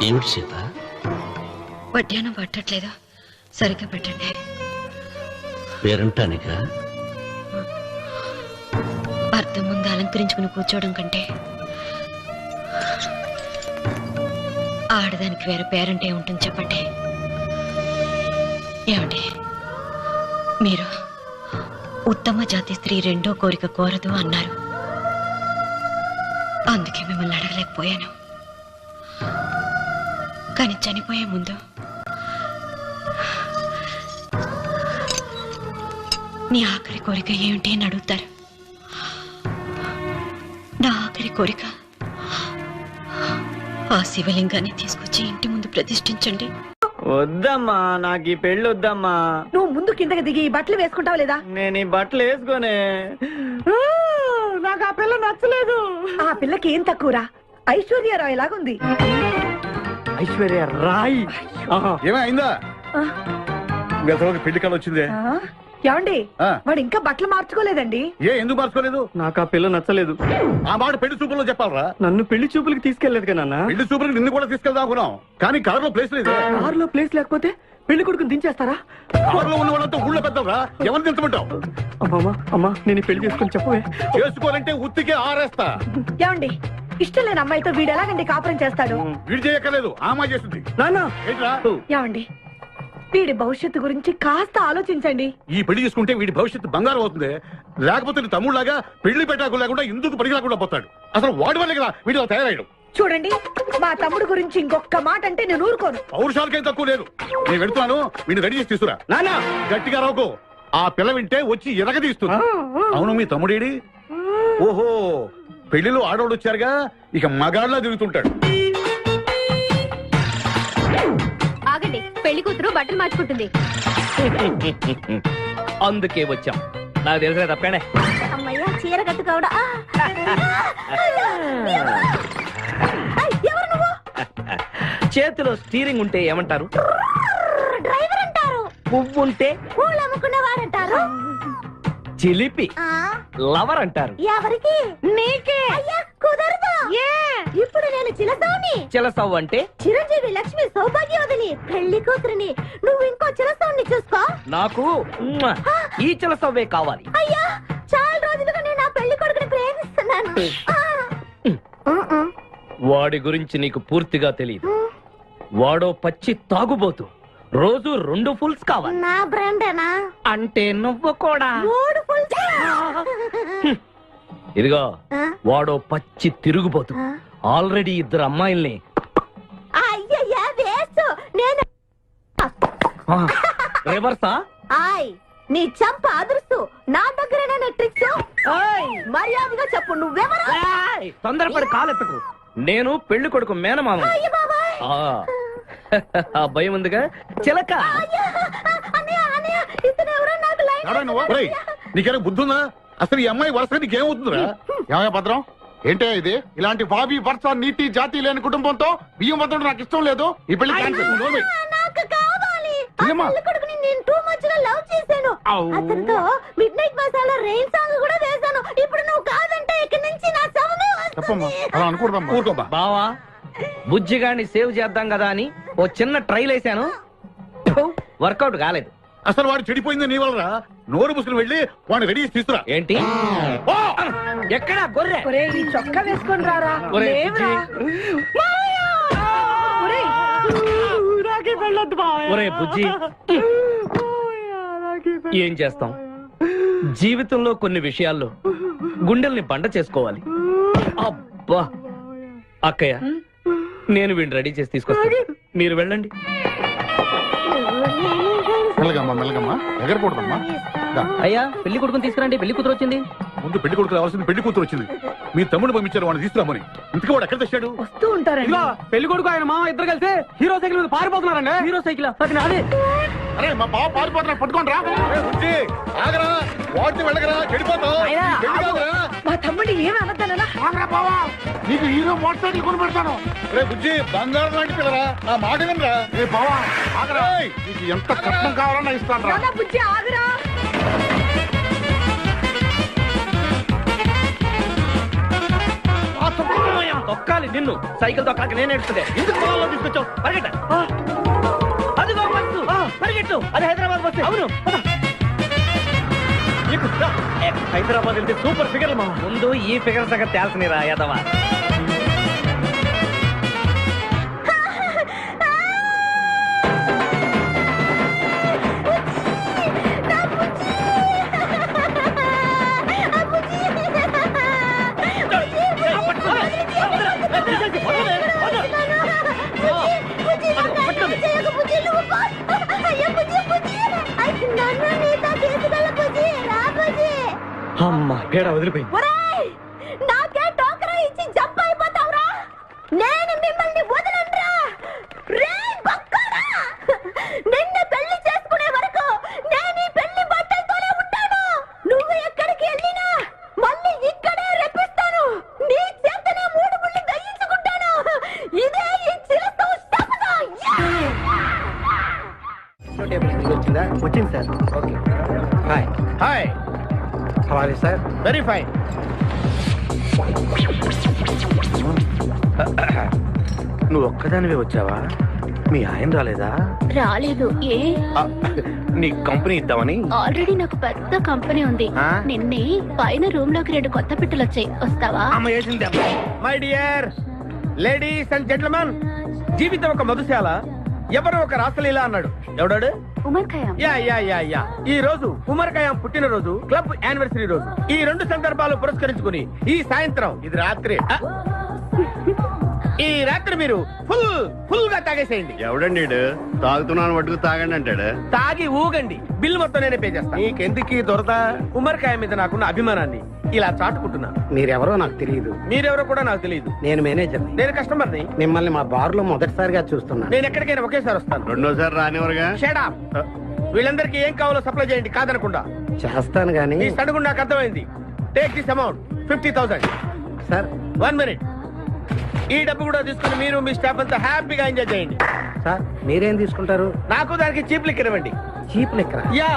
ఏమిటి సీత? వడ్డానం పట్టట్లేదా? సరిగ్గా పెట్టండి. పేరంటానిక అర్థం ముందు అలంకరించుకుని కూర్చోవడం కంటే ఆడదానికి వేరే పేరంటే ఉంటుంది చెప్పండి. ఏమండి, మీరు ఉత్తమ జాతి స్త్రీ రెండో కోరిక కోరదు అన్నారు. అందుకే మిమ్మల్ని అడగలేకపోయాను. కానీ చనిపోయే ముందు నీ ఆఖరి కోరిక ఏమిటి అని అడుగుతారు. నా ఆఖరి కోరిక ఆ శివలింగాన్ని తీసుకొచ్చి ఇంటి ముందు ప్రతిష్ఠించండి. వద్దమ్మా, నాకు ఈ పెళ్లి వద్దమ్మా. నువ్వు ముందు కిందకి దిగి ఈ బట్టలు వేసుకుంటావు లేదా? నేను ఈ బట్టలు వేసుకోనే. నాకు ఆ పిల్ల నచ్చలేదు. ఆ పిల్లకి ఏం తక్కువరా? ఐశ్వర్యరాయ్ లాగుంది. ఐశ్వర్య రాయ్ ఏమైందా? గతంలో పెళ్లి కాలం వచ్చిందే. ఏమండి, వాడు ఇంకా బట్టలు మార్చుకోలేదండి. ఎందుకు మార్చుకోలేదు? నాకు ఆ పిల్ల నచ్చలేదు. ఆ మాట పెళ్లి చూపుల్లో చెప్పాలరా? నన్ను పెళ్లి చూపులకి తీసుకెళ్లేదు కదా. పెళ్లి చూపులకు నిన్ను కూడా తీసుకెళ్దాం అనుకున్నాం, కానీ కారులో ప్లేస్ లేదు. కారులో ప్లేస్ లేకపోతే పెళ్లి కొడుకుని దించేస్తారా? కారులో ఉన్న వాళ్ళంతా ఊళ్ళో పెద్దవరా, ఎవరిని దించమంటావు? అమ్మా, నేను ఈ పెళ్లి చేసుకుని చెప్పవే. చేసుకోవాలంటే ఉత్తికే ఆరేస్తా. ఏమండి, ఇష్టం లేని అమ్మాయితో వీడు ఎలాగండి కాపురం చేస్తాడు? వీడు చేయక్కర్లేదు, ఆ అమ్మాయి చేస్తుంది. ఏమండి, వీడి భవిష్యత్తు గురించి కాస్త ఆలోచించండి. ఈ పెళ్లి చేసుకుంటే వీడి భవిష్యత్తు బంగారం అవుతుంది. లేకపోతే నీ తమ్ముళ్లాగా పెళ్లి పెట్టాకు లేకుండా ఎందుకు పనికి రాకుండా పోతాడు. అసలు వాడి వల్లే కదా వీడిలో తయారయ్యాడు. చూడండి, మా తమ్ముడు గురించి ఇంకొక మాట అంటే నేను ఊరుకోను. పౌరుషాలకేం తక్కువ లేదు. నేను వెళ్తున్నాను, వీడిని రెడీ చేసి తీసుకురా. నానా గట్టిగా రావుకో, ఆ పిల్ల వింటే వచ్చి ఎరగదీస్తుంది. అవును, మీ తమ్ముడేడి? ఓహో, పెళ్లిలో ఆడవాళ్ళు వచ్చారుగా, ఇక మగాళ్ళ తిరుగుతుంటాడు. ఆగండి, పెళ్లి కూతురు బట్టలు మార్చుకుంటుంది. అందుకే వచ్చాం. నాకు తెలిసిన తప్పనే. అమ్మయ్య, చీర కట్టుకోవడా? చేతిలో స్టీరింగ్ ఉంటే ఏమంటారు? డ్రైవర్ అంటారు. పువ్వు ఉంటే పూలు అమ్ముకునేవాడంటారు. చిలిపి లవర్ అంటారు. ఎవరికి? నీకే. అయ్యా కుదరదు. ఇప్పుడు నేను చిలసౌని. చిలసవ్వు అంటే చిరంజీవి లక్ష్మి సౌభాగ్యవతిని పెళ్లి కూతురిని. నువ్వు ఇంకో చిలసౌని చూసుకో. నాకు ఈ చిలసవ్వే కావాలి. అయ్యా చాలా రోజులుగా నేను నా పెళ్లి కొడుకుని ప్రేమిస్తున్నాను. వాడి గురించి నీకు పూర్తిగా తెలియదు. వాడో పచ్చి తాగుబోతు. రోజు 2 ఫుల్స్ కావాలి. నా బ్రాండేనా? అంటే నువ్వు కూడా. 3 ఫుల్స్. ఇదిగో వాడో పచ్చి తిరుగుబోతు. ఆల్రెడీ 2 అమ్మాయిల్ని. అయ్యయ్యా వేస్ట్. నేను రివర్సా? ఆయ్ నీ చంప అదురుస్తూ నా దగ్గరేనా ట్రిక్స్? మర్యాదగా చెప్పు నువ్వెవరు? తొందరపడి కాలెత్తకు. నేను పెళ్లి కొడుకు మేనమామ. ఆ భయం ఉందిగా చిలక. నీకేనా బుద్ధుందా? అసలు ఈ అమ్మాయి వరుస నీకేమవుతుందిరా? ఏమయ్య భద్రం, ఏంటే ఇది? ఇలాంటి బాబీ వరుస నీతి జాతి లేని కుటుంబంతో బియ్యం వద్దడం నాకు ఇష్టం లేదు. ఈ పెళ్లి క్యాన్సిల్. నాకు కావాలి. ఆ పెళ్లి కొడుకుని నేను టూ మచ్ గా లవ్ చేశాను. అతనితో mid night masala rain song కూడా వేశాను. ఇప్పుడు నువ్వు కాదంటే ఇక్కడి నుంచి నా శవమే చెప్పమ్మా, అలా అనకూడదమ్మా. ఊరుకోమ్మా. బావా బుజ్జిగాన్ని సేవ్ చేద్దాం కదా అని ఓ చిన్న ట్రైల్ వేసాను. వర్కౌట్ కాలేదు. అసలు వాడు చెడిపోయింది నీ వల్ల. నోరు ముసుకుని వెళ్ళి వాడిని రెడీ చేసి తీసుకురా. ఏంటి? ఎక్కడ గొర్రె? చొక్కా వేసుకొని రారా. ఒరే బుజ్జి, ఏం చేస్తాం? జీవితంలో కొన్ని విషయాల్లో గుండెల్ని బండ చేసుకోవాలి. అబ్బా అక్కయ్య, నేను వీడిని రెడీ చేసి తీసుకొస్తాను. మీరు వెళ్ళండి. మెల్లగమ్మా మెల్లగమ్మా, ఎగరకూడదమ్మా. అయ్యా పెళ్లి కొడుకుని తీసుకురండి. పెళ్లి కూతురు వచ్చింది. ముందు పెళ్లి కొడుకు రావాల్సింది పెళ్లి కూతురు వచ్చింది. మీ తమ్ముడు పంపించారు వాడిని తీసుకురామని. ఇంతకీ వాడు ఎక్కడ తెచ్చాడు? వస్తూ ఉంటారండి. పెళ్లి కొడుకు ఆయన మామ ఇద్దరు కలిసి హీరో సైకిల్ మీద పారిపోతున్నారండి. హీరో సైకిల్ అది నాదే. అరే మా బావ పారిపోతున్నా, పట్టుకోండి రా. ఆగరా, వాడిని వెళ్ళగరా, చెడిపోతావు. మా తమ్ముడిని ఏమి అనద్దనా? నీకు హీరో మోటార్ సైకిల్ కొని పెడతాను. రే బుజ్జి, బంగారం లాంటి పిల్లరా, నా మాట వినరా. రే బావా ఆగరా, నీకు ఎంత కట్నం కావాలన్నా ఇస్తాను రా. బుజ్జి ఆగరా. తొక్కాలి నిన్ను. సైకిల్ తొక్కాక నేను ఎడుతుండే. ఎందుకు పొలంలో తీసుకొచ్చావు? పరిగెట్ట. అది బస్సు, పరిగెట్టు. అది హైదరాబాద్ బస్సు. అవును, హైదరాబాద్ వెళ్తే సూపర్ ఫిగర్ మా. ముందు ఈ ఫిగర్ సగం తేల్చనిరా యాదవా. అమ్మా పేడ వదిలిపోయింది. నాకే టోకరా ఇచ్చి జంప్ అయిపోతావురా. నేను మిమ్మల్ని వదలనురా. రే బక్కరా, నిన్ను పెళ్లి చేసుకునే వరకు నేను ఈ పెళ్లి బట్టలతోనే ఉంటాను. నువ్వు ఎక్కడికి వెళ్ళినా మళ్ళీ ఇక్కడే రెప్పిస్తాను. నీ చేతనే 3 ముళ్ళు దయించుకుంటాను. ఇదే ఈ చిలతో శపథం. వచ్చింది సార్. ఓకే. Hi hi. హవారీ సార్. Very fine. నువ్వు ఒక్కదానివే వచ్చావా? మీ ఆయన రాలేదా? రాలేదు. ఏ? నీ కంపెనీ ఇద్దామని. ఆల్రెడీ నాకు పెద్ద కంపెనీ ఉంది. నిన్నే పైన రూమ్ లోకి 2 కొత్త పిట్టలు వచ్చాయి. వస్తావా? My dear ladies and gentlemen, జీవితం ఒక మధుశాల, ఎవరు ఒక రాసలీల అన్నాడు. ఎవడాడు? Omar Khayyam. Yeah yeah yeah yeah. ఈ రోజు ఉమర్ ఖయాం పుట్టినరోజు, క్లబ్ యానివర్సరీ రోజు. ఈ 2 సందర్భాలు పురస్కరించుకుని ఈ సాయంత్రం, ఇది రాత్రి, ఈ రాత్రి మీరు ఫుల్ గా తాగేసేయండి. ఎవడండి తాగుతున్నాను పట్టుకు తాగండి అంటాడు. తాగి ఊగండి, బిల్ మొత్తం నేనే పే చేస్తాను. నీకెందుకు దొరద? ఉమర్ ఖయాం మీద నాకున్న అభిమానాన్ని ఇలా చాటుకుంటున్నాను. మీరెవరో నాకు తెలియదు. మీరెవరో కూడా నాకు తెలియదు. నేను మేనేజర్. నేను కస్టమర్ ని. మిమ్మల్ని మా బార్ లో మొదటిసారిగా చూస్తున్నా. నేను ఎక్కడికైనా ఒకేసారి వస్తాను. రెండోసారి రానివరగా. Shut up. వీళ్ళందరికీ ఏం కావాలో సప్లై చేయండి, కాదనకుండా. చేస్తాను గానీ ఈ సడుగు నాకు అర్థమైంది. Take this amount 50,000. Sir 1 minute. ఈ డబ్బు కూడా తీసుకుని మీరు మీ స్టాఫ్ అంతా హ్యాపీగా ఎంజాయ్ చేయండి. సార్ మీరేం తీసుకుంటారు? నాకు దానికి చీప్ లిక్కర్ ఇవ్వండి. Cheap liquor? యా.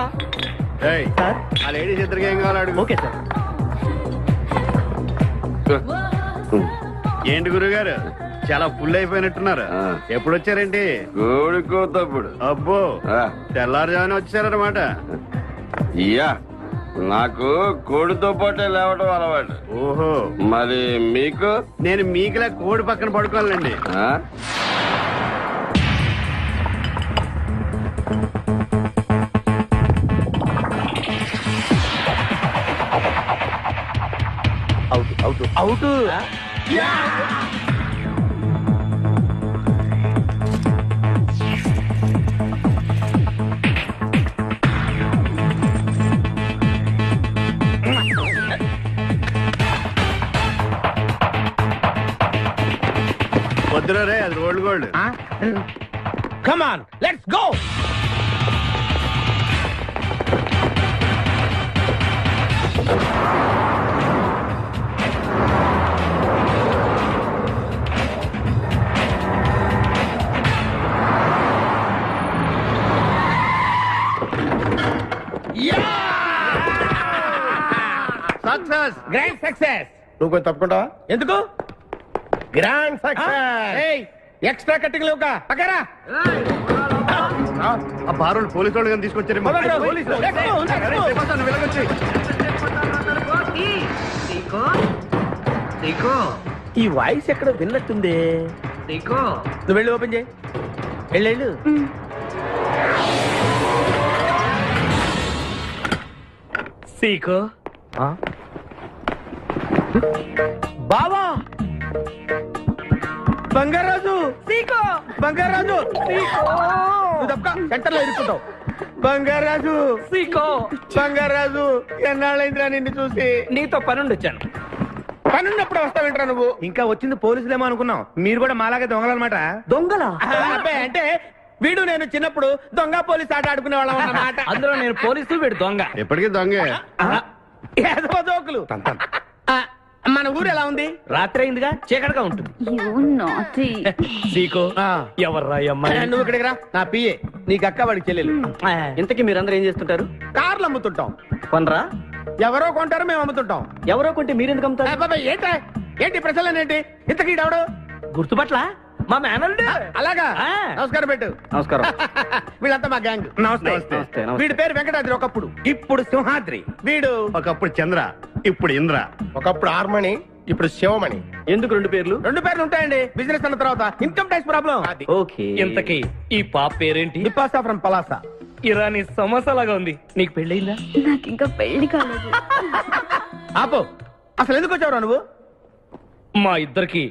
ఆ లేడీస్ ఇద్దరికి ఏం కావాలి అడుగు. Okay sir. ఏంటి గురుగారు చాలా ఫుల్ అయిపోయినట్టున్నారు. ఎప్పుడు వచ్చారేంటి? కోడికోతప్పుడు. అబ్బో తెల్లారుజామున వచ్చారన్నమాట. ఇయ్యా నాకు కోడితో పాటే లేవటం అలవాటు. ఓహో మరి మీకు? నేను మీకులా కోడి పక్కన పడుకోవాలండి. Out out out. వద్దురా రే, అది rolled gold. Come on let's go. Success, grand success. నువ్వు కొంచెం తప్పుకుంటావా? ఎందుకు? Grand success. ఎక్స్ట్రా కట్టింగ్ లేవుగా పక్కరా. ఆ బారోళ్ళు పోలీసు వాళ్ళు కానీ తీసుకొచ్చారేమో. ఈ వాయిస్ ఎక్కడ విన్నట్టుంది. నువ్వు వెళ్ళి ఓపెన్ చేయి. వెళ్ళు. సీకో బావా బంగారాజు. సీకో బంగారాజు. నువ్వు తప్ప సెంటర్ లో ఇరుక్కుంటావు. బంగారాజు. సీకో బంగారాజు. ఎన్నాళ్ళైందిరా నిన్ను చూసి. నీతో పనుండి వచ్చాను. పనున్నప్పుడు వస్తావేంట్రా నువ్వు? ఇంకా వచ్చింది పోలీసులేమో అనుకున్నాం. మీరు కూడా మాలాగే దొంగలన్నమాట. దొంగలా? అంటే వీడు నేను చిన్నప్పుడు దొంగ పోలీసు ఆట ఆడుకునే వాళ్ళం అన్నమాట. అందులో నేను పోలీసు, వీడు దొంగ. ఎప్పటికీ దొంగే. ఏదో జోకులు. మన ఊరు ఎలా ఉంది? రాత్రి అయిందిగా, చీకటిగా ఉంటుంది. సీకో ఎవర్రా అమ్మాయి? నువ్వు ఇక్కడికి రా. నా పిఏ. నీకు అక్క, వాడికి చెల్లెలు. ఇంతకీ మీరందరూ ఏం చేస్తుంటారు? కార్లు అమ్ముతుంటాం. కొనరా? ఎవరో కొంటారు, మేము అమ్ముతుంటాం. ఎవరో కొంటే మీరెందుకు అమ్ముతారు? ఏంటి ప్రశ్నలేంటి? ఇంతకీ ఎవడు? గుర్తుపట్ల మా మేనల్డ్. అలాగా? నమస్కారం పెట్టు. నమస్కారం. వీళ్ళంతా మా గ్యాంగ్. నమస్తే. వీడి పేరు వెంకటాద్రి ఒకప్పుడు, ఇప్పుడు సింహాద్రి. వీడు ఒకప్పుడు చంద్ర, ఇప్పుడు ఇంద్ర. ఒకప్పుడు ఆర్మణి, ఇప్పుడు శివమణి. ఎందుకు రెండు పేర్లు? రెండు పేర్లు ఉంటాయండి. బిజినెస్ అన్న తర్వాత ఇన్కమ్ ట్యాక్స్ ప్రాబ్లం. ఓకే. ఇంతకీ ఈ పాప పేరేంటి? నిపాసా ఫ్రమ్ పలాసా. ఇరానీ సమోసా లాగా ఉంది. నీకు పెళ్ళయిందా? నాకు ఇంకా పెళ్లి కాలేదు. ఆపో. అసలు ఎందుకు వచ్చావురా నువ్వు? మా ఇద్దరికి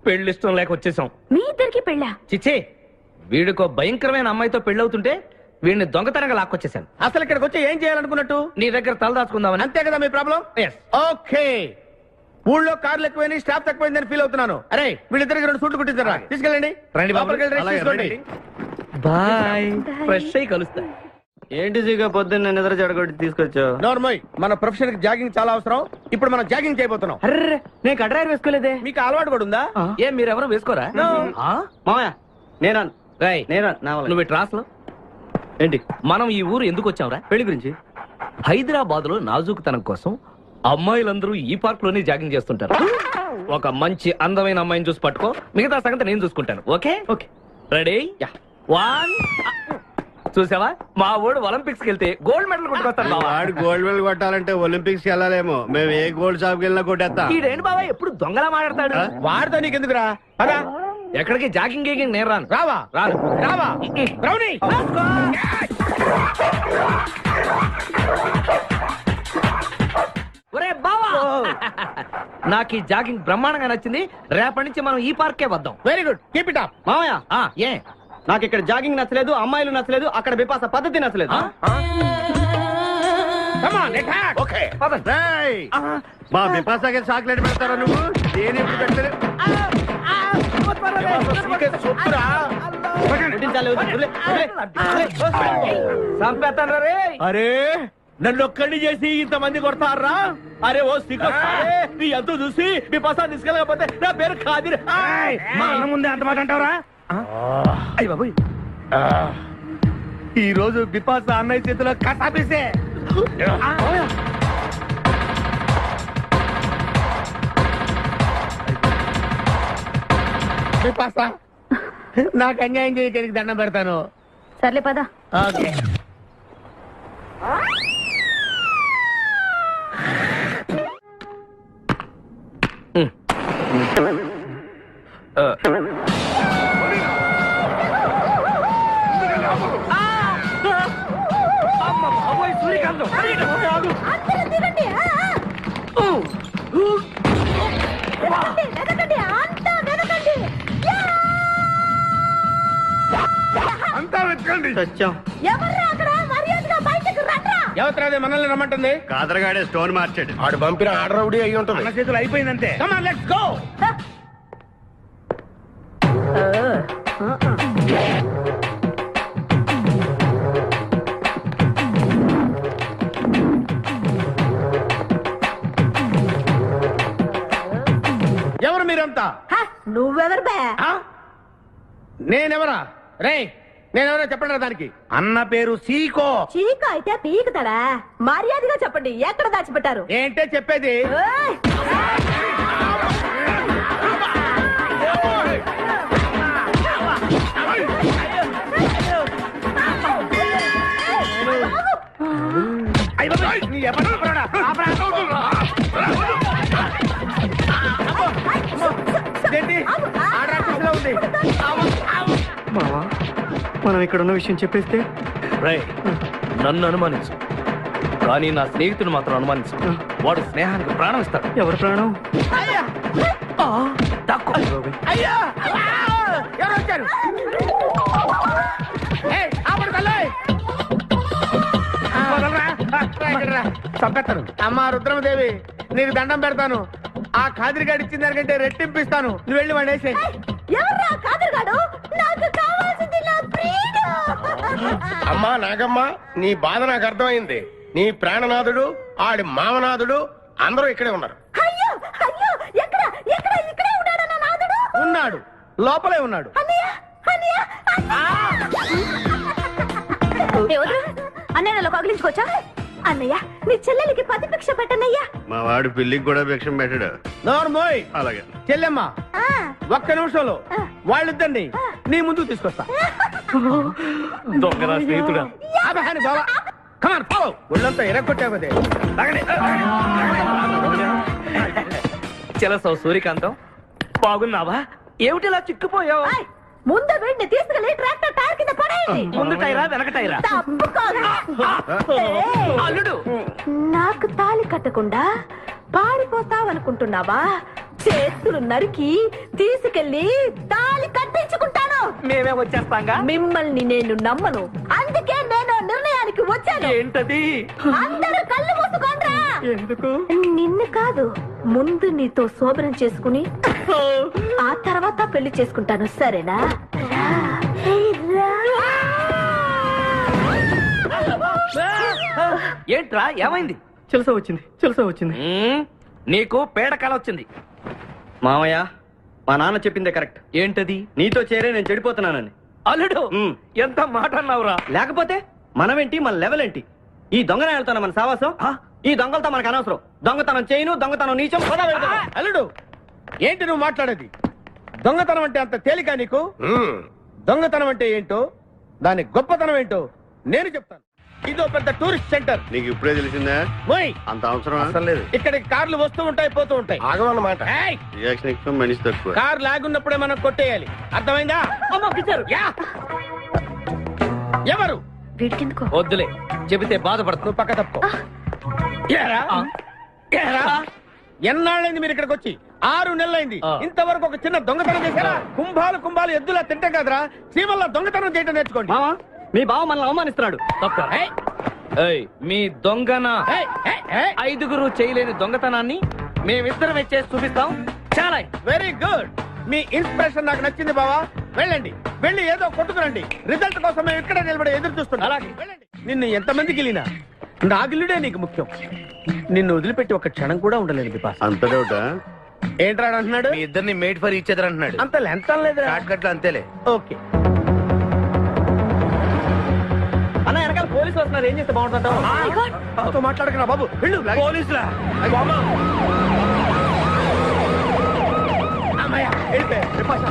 పెళ్లి ఇష్టం లేక వచ్చేసాం. మీ ఇద్దరికి పెళ్ళా? చిచ్చే, వీడికో భయంకరమైన అమ్మాయితో పెళ్ళవుతుంటే వీడిని దొంగతనంగా లాక్కొచ్చేసాను. అసలు ఇక్కడికి వచ్చి ఏం చేయాలనుకున్నట్టు? నీ దగ్గర తలదాచుకుందామని. అంతే కదా మీ ప్రాబ్లం? ఓకే. ఊళ్ళో కార్లు ఎక్కువైంది, స్టాఫ్ తక్కువైందని ఫీల్ అవుతున్నాను. అరే వీళ్ళిద్దరికి 2 సూట్లు కుట్టించారా? తీసుకెళ్ళండి. బాయ్. ఫ్రెష్ అయ్యి కలుస్తా. ఏంటి సీగా పొద్దున్న నిద్ర చెడగొట్టి తీసుకొచ్చావు? నోర్మోయ్, మన ప్రొఫెషన్ కి జాగింగ్ చాలా అవసరం. ఇప్పుడు మనం జాగింగ్ చేయబోతున్నాం. అర్రే, నేను కడ్రాయర్ వేసుకోలేదే. మీకు అలవాటు కూడా ఉందా? ఏం మీరెవరు వేసుకోరా? మామయ్య నేనా నువ్వు ట్రాస్ లో ఏంటి? మనం ఈ ఊరు ఎందుకు వచ్చావురా? పెళ్లి గురించి. హైదరాబాద్ లో నాజూకుతనం కోసం అమ్మాయిలందరూ ఈ పార్క్ లోనే జాగింగ్ చేస్తుంటారు. ఒక మంచి అందమైన అమ్మాయిని చూసి పట్టుకో, మిగతా సంగతి నేను చూసుకుంటాను. ఓకే? ఓకే. రెడీ? 1. చూసావా, మా ఊడు ఒలింపిక్స్ కి వెళ్తే గోల్డ్ మెడల్ కొట్టుకొస్తాడు. వాడు గోల్డ్ మెడల్ కొట్టాలంటే ఒలింపిక్స్ కి వెళ్ళాలేమో. మేము ఏ గోల్డ్ షాప్ కి వెళ్ళినా కొట్టేస్తాం. ఈడేంటి బాబా ఎప్పుడు దొంగలా మాట్లాడతాడు? వాడితో నీకెందుకురా? అదా ఎక్కడికి జాగింగ్ గీగింగ్ నేను రాను. రావా? రావా? రౌడీ ఒరే బావా, నాకు ఈ జాగింగ్ బ్రహ్మాండంగా నచ్చింది. రేపటి నుంచి మనం ఈ పార్కే వద్దాం. Very good, keep it up. మామయ్య ఏ నాకు ఇక్కడ జాగింగ్ నచ్చలేదు, అమ్మాయిలు నచ్చలేదు, అక్కడ బిపాస పద్ధతి నచ్చలేదు. మా బిపాసాకి చాక్లెట్ పెడతారా నువ్వు? నేను ఎప్పుడు పెట్టలేదు. అరే నన్ను ఒక్కడిని చేసి ఇంతమంది కొడతారా? అరే ఓ సిగ్గు, నీ ఎంతో చూసి మీ పసా తీసుకెళ్ళకపోతే నా పేరు ఖాదీర్. మా అన్న ముందే అంత మాట అంటావరా? అయ్య బాబోయ్, ఈ రోజు బిపాస అన్నయ్య చేతిలో కసాపేసే. బిపాస నాకు అన్యాయం చేయడానికి దండం పెడతాను. సర్లే పద. ఓకే. అందరూ దిగండి. వెనకండి, అంతా వెనకండి. అంతా వెతకండి. ఎవర్రా అక్కడ? మర్యాదగా బయటకు రండ్రా. ఎవరు మనల్ని రమ్మంటుంది? కాదరగాడే స్టోన్ మార్చాడు. ఆడు పంపిన ఆర్డర్ రౌడీ అయి ఉంటుంది. మన చేతులు అయిపోయిందంటే. Come on, let's go. ఎవరు మీరంతా? నువ్వెవరు బే? నేనెవరా? రే నేనెవరో చెప్పండి దానికి. అన్న పేరు సీకో. చీక అయితే పీకుతాడా? మర్యాదగా చెప్పండి, ఎక్కడ దాచిపెట్టారు? ఏంటే చెప్పేది? మావా మనం ఇక్కడ ఉన్న విషయం చెప్పేస్తే నన్ను అనుమానించు, కానీ నా స్నేహితుడు మాత్రం అనుమానించు. వాడు స్నేహానికి ప్రాణం ఇస్తాడు. ఎవరు ప్రాణం? చంపేస్తాను. అమ్మా రుద్రమదేవి, నీకు దండం పెడతాను. ఆ కాదిరిగాడు ఇచ్చిన దానికంటే రెట్టింపిస్తాను. నువ్వు వెళ్ళి వాడు వేసేయ్. ఎవర్రా కాదరగాడు? నాకు కావాల్సింది నా ప్రియుడు. అమ్మా నాగమ్మ, నీ బాధ నాకు అర్థమైంది. నీ ప్రాణనాథుడు, ఆడి మామనాథుడు అందరూ ఇక్కడే ఉన్నారు. అయ్యో అయ్యో, ఎక్కడ ఎక్కడ ఇక్కడే ఉన్నాడు నా నాథుడు? ఉన్నాడు, లోపలే ఉన్నాడు. అన్నయ్య అన్నయ్య అన్నయ్య కగిలించుకోవచ్చా? అన్నయ్య నీ చెల్లెలికి పతి భిక్ష పెట్టనయ్యా. మా వాడు పెళ్లికి కూడా భిక్షం పెట్టాడు. నోర్మోయ్. అలాగే చెల్లెమ్మ, ఒక్క నిమిషంలో వాళ్ళిద్దండి నీ ముందుకు తీసుకొస్తా. దొంగరా స్నేహితుడా. బాబా కమాన్ ఫాలో. ఒళ్ళంతా ఎరగొట్టావదే. చెలసో సూర్యకాంతం, బాగున్నావా? ఏమిటిలా చిక్కుపోయావు? ముందు వీడిని తీసుకెళ్ళి ట్రాక్టర్ టైర్ కింద పడేయండి. ముందు టైరా వెనక టైరా? అల్లుడు, నాకు తాళి కట్టకుండా పారిపోతావనుకుంటున్నావా? చేతులు నరికి తీసుకెళ్లి తాళి కట్టించుకుంటాను. మేమే వచ్చేస్తాంగా. మిమ్మల్ని నేను నమ్మను, అందుకే నేను నిర్ణయానికి వచ్చాను. ఏంటది? అందరూ కళ్ళు మూసుకోండ్రా. ఎందుకు? నిన్ను కాదు, ముందు నీతో శోభనం చేసుకుని ఆ తర్వాత పెళ్లి చేసుకుంటాను, సరేనా? ఏంట్రా ఏమైంది? చెలస వచ్చింది. నీకు పేడకాల వచ్చింది. మామయ్య, మా నాన్న చెప్పిందే కరెక్ట్. ఏంటది? నీతో చేరే నేను చెడిపోతున్నానని. అల్లుడు, ఎంత మాట అన్నావురా? లేకపోతే మనమేంటి, మన లెవెల్ ఏంటి? ఈ దొంగనే వెళ్తాను మన సావాసం. ఈ దొంగలతో మనకు అనవసరం. దొంగతనం చేయను, దొంగతనం నీచం. అల్లుడు, ఏంటి నువ్వు మాట్లాడేది? దొంగతనం అంటే అంత తేలిక నీకు? దొంగతనం అంటే ఏంటో, దాని గొప్పతనం ఏంటో నేను చెప్తాను. ఇదో పెద్ద టూరిస్ట్ సెంటర్. నీకు ఇప్పుడే తెలిసిందా? అంత అవసరం అసలు లేదు. ఇక్కడికి కార్లు వస్తూ ఉంటాయి, పోతూ ఉంటాయి. ఆగమన్నమాట. రియాక్షన్ ఎక్కువ, మనిషి తక్కువ. కార్ లాగున్నప్పుడే మనం కొట్టేయాలి, అర్థమైందా? ఎవరు? వద్దులే, చెబితే బాధపడుతు. పక్క తప్పు. ఎన్నాళ్ళైంది మీరు ఇక్కడికి వచ్చి? 6 నెలలైంది. ఇంతవరకు ఒక చిన్న దొంగతనం చేశారా? కుంభాలు ఎద్దులా తింటాం కదరా. సీమల్లో దొంగతనం చేయడం నేర్చుకోండి. మీ బావ మనల్ని అవమానిస్తున్నాడు. మీ దొంగన 5గురు చేయలేని దొంగతనాన్ని మేమిద్దరం చేసి చూపిస్తాం. చాలా వెరీ గుడ్. మీ ఇన్స్పిరేషన్ నాకు నచ్చింది బావా. వెళ్ళండి, వెళ్ళి ఏదో కొట్టుకురండి. రిజల్ట్ కోసం మేము ఇక్కడ నిలబడి ఎదురు చూస్తున్నాం. అలాగే వెళ్ళండి. నిన్ను ఎంతమందికి వెళ్ళినా నా గిల్లుడే నీకు ముఖ్యం. నిన్ను వదిలిపెట్టి ఒక క్షణం కూడా ఉండలేదు బిపాస్. అంత డౌటా? ఏంట్రా అంటున్నాడు? మీ ఇద్దరిని మేడ్ ఫర్ ఈచ్ అదర్ అంటున్నాడు. అంత లెంత లేదు. షార్ట్ కట్ లో అంతేలే. ఓకే. పోలీసులు వస్తున్నారు, ఏం చేస్తే బాగుంటుంటావు? నాతో మాట్లాడకరా బాబు, వెళ్ళు. పోలీసులా? అమ్మయ్య, వెళ్ళిపోయా. బిపాసా,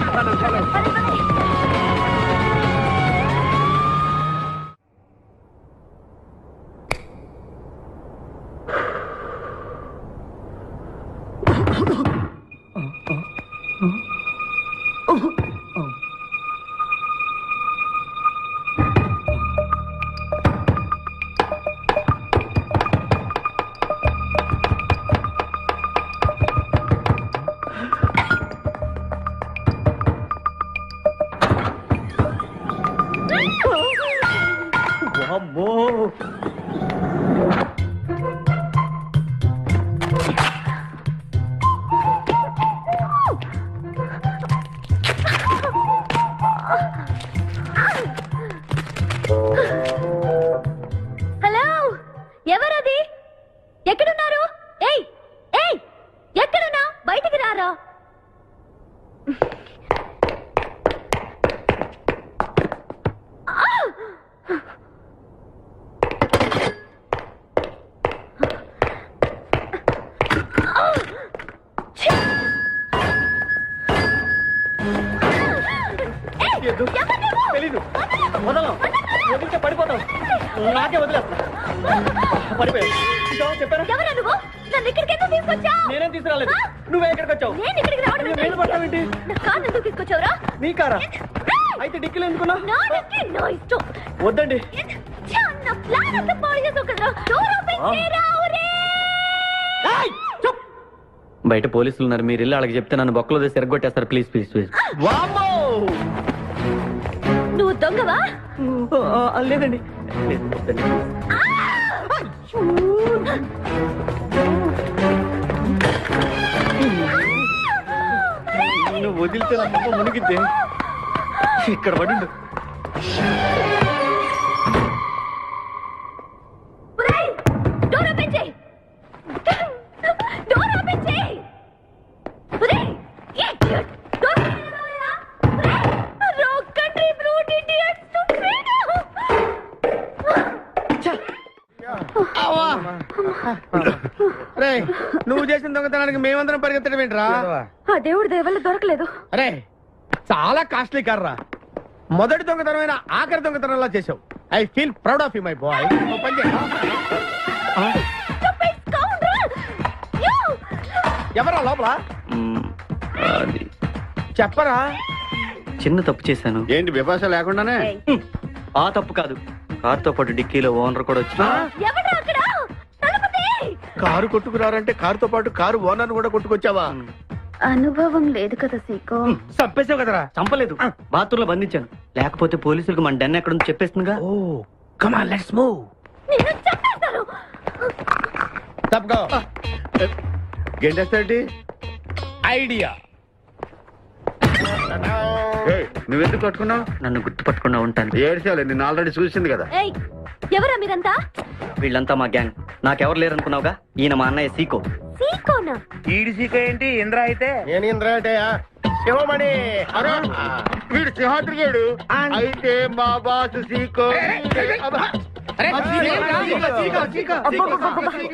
అమ్మో. హలో, ఎవరది? ఎక్కడున్నారు? ఏయ్ ఏయ్, ఎక్కడున్నా? బయటికి రారా. తెలీదు. వదలం, వదిలితే పడిపోతాం. నాకే వదిలేస్తా. పడిపోయావు. చెప్పారా? ఎవరా నువ్వు? నన్ను ఇక్కడికి ఎందుకు తీసుకొచ్చావు? నేనేం తీసుకురాలేదు. నువ్వే ఇక్కడికి వచ్చావు. నేను ఇక్కడికి రావడం మీద పడతావేంటి? నా కారు ఎందుకు తీసుకొచ్చావురా? నీ కారా? అయితే డిక్కీలు ఎందుకున్నా? నా డిక్కీ నా ఇష్టం. వద్దండి. నా ప్లాన్ అంతా పాడు చేసావు కదరా. డోర్ ఓపెన్ చేయరా. బయట పోలీసులు ఉన్నారు, మీరు వెళ్ళి వాళ్ళకి చెప్తే నన్ను బొక్కలో తీసి ఎరగొట్టేస్తారు. Please please please. నువ్వు దొంగవా? లేదండి. నువ్వు వదిలితే నా మొక్క మునిగిద్దే. ఇక్కడ పడిండు. డోర్ ఓపెన్ చేయి. డోర్ ఓపెన్ చేయి. Wrong country brute idiots. నువ్వు చేసిన దొంగతనానికి మేమందరం పరిగెత్తడం ఏంట్రా? ఆ దేవుడి దయ వల్ల దొరకలేదు. అరే, చాలా కాస్ట్లీ కార్రా. మొదటి దొంగతనమైన ఆఖరి దొంగతనంలా చేసావు. I feel proud of you my boy. ఎవరా లోపల? చెప్పరా. చిన్న తప్పు చేశాను. ఏంటి విపాస లేకుండానే? ఆ తప్పు కాదు, కారుతో పాటు డిక్కీలో ఓనర్ కూడా వచ్చి కారు కొట్టుకురారంటే కారుతో పాటు కారు ఓనర్ కూడా కొట్టుకొచ్చావా? అనుభవం లేదు కదా సీకో. చంపేసావు కదరా? చంపలేదు, బాత్రూమ్ లో బంధించాను. లేకపోతే పోలీసులకు మన డెన్ ఎక్కడ చెప్పేస్తుందిగా. Oh come on, let's move. తప్పుకో. గెంటేస్తాంటి ఐడియా. నువ్వెందుకు కట్టుకున్నావు? నన్ను గుర్తుపట్టకుండా ఉంటాను. ఏడ్చాలి, నిన్ను ఆల్రెడీ చూసింది కదా. ఎవరా మీరంతా? వీళ్ళంతా మా గ్యాంగ్. నాకెవరు లేరనుకున్నావుగా, ఈయన మా అన్నయ్య సీకో. సీకోనా? ఈడి సీకో ఏంటి? ఇంద్ర అయితే నేను ఇంద్ర అంటే శివమణి. వీడు సింహాద్రిగాడు అయితే మా బాసు సీకో.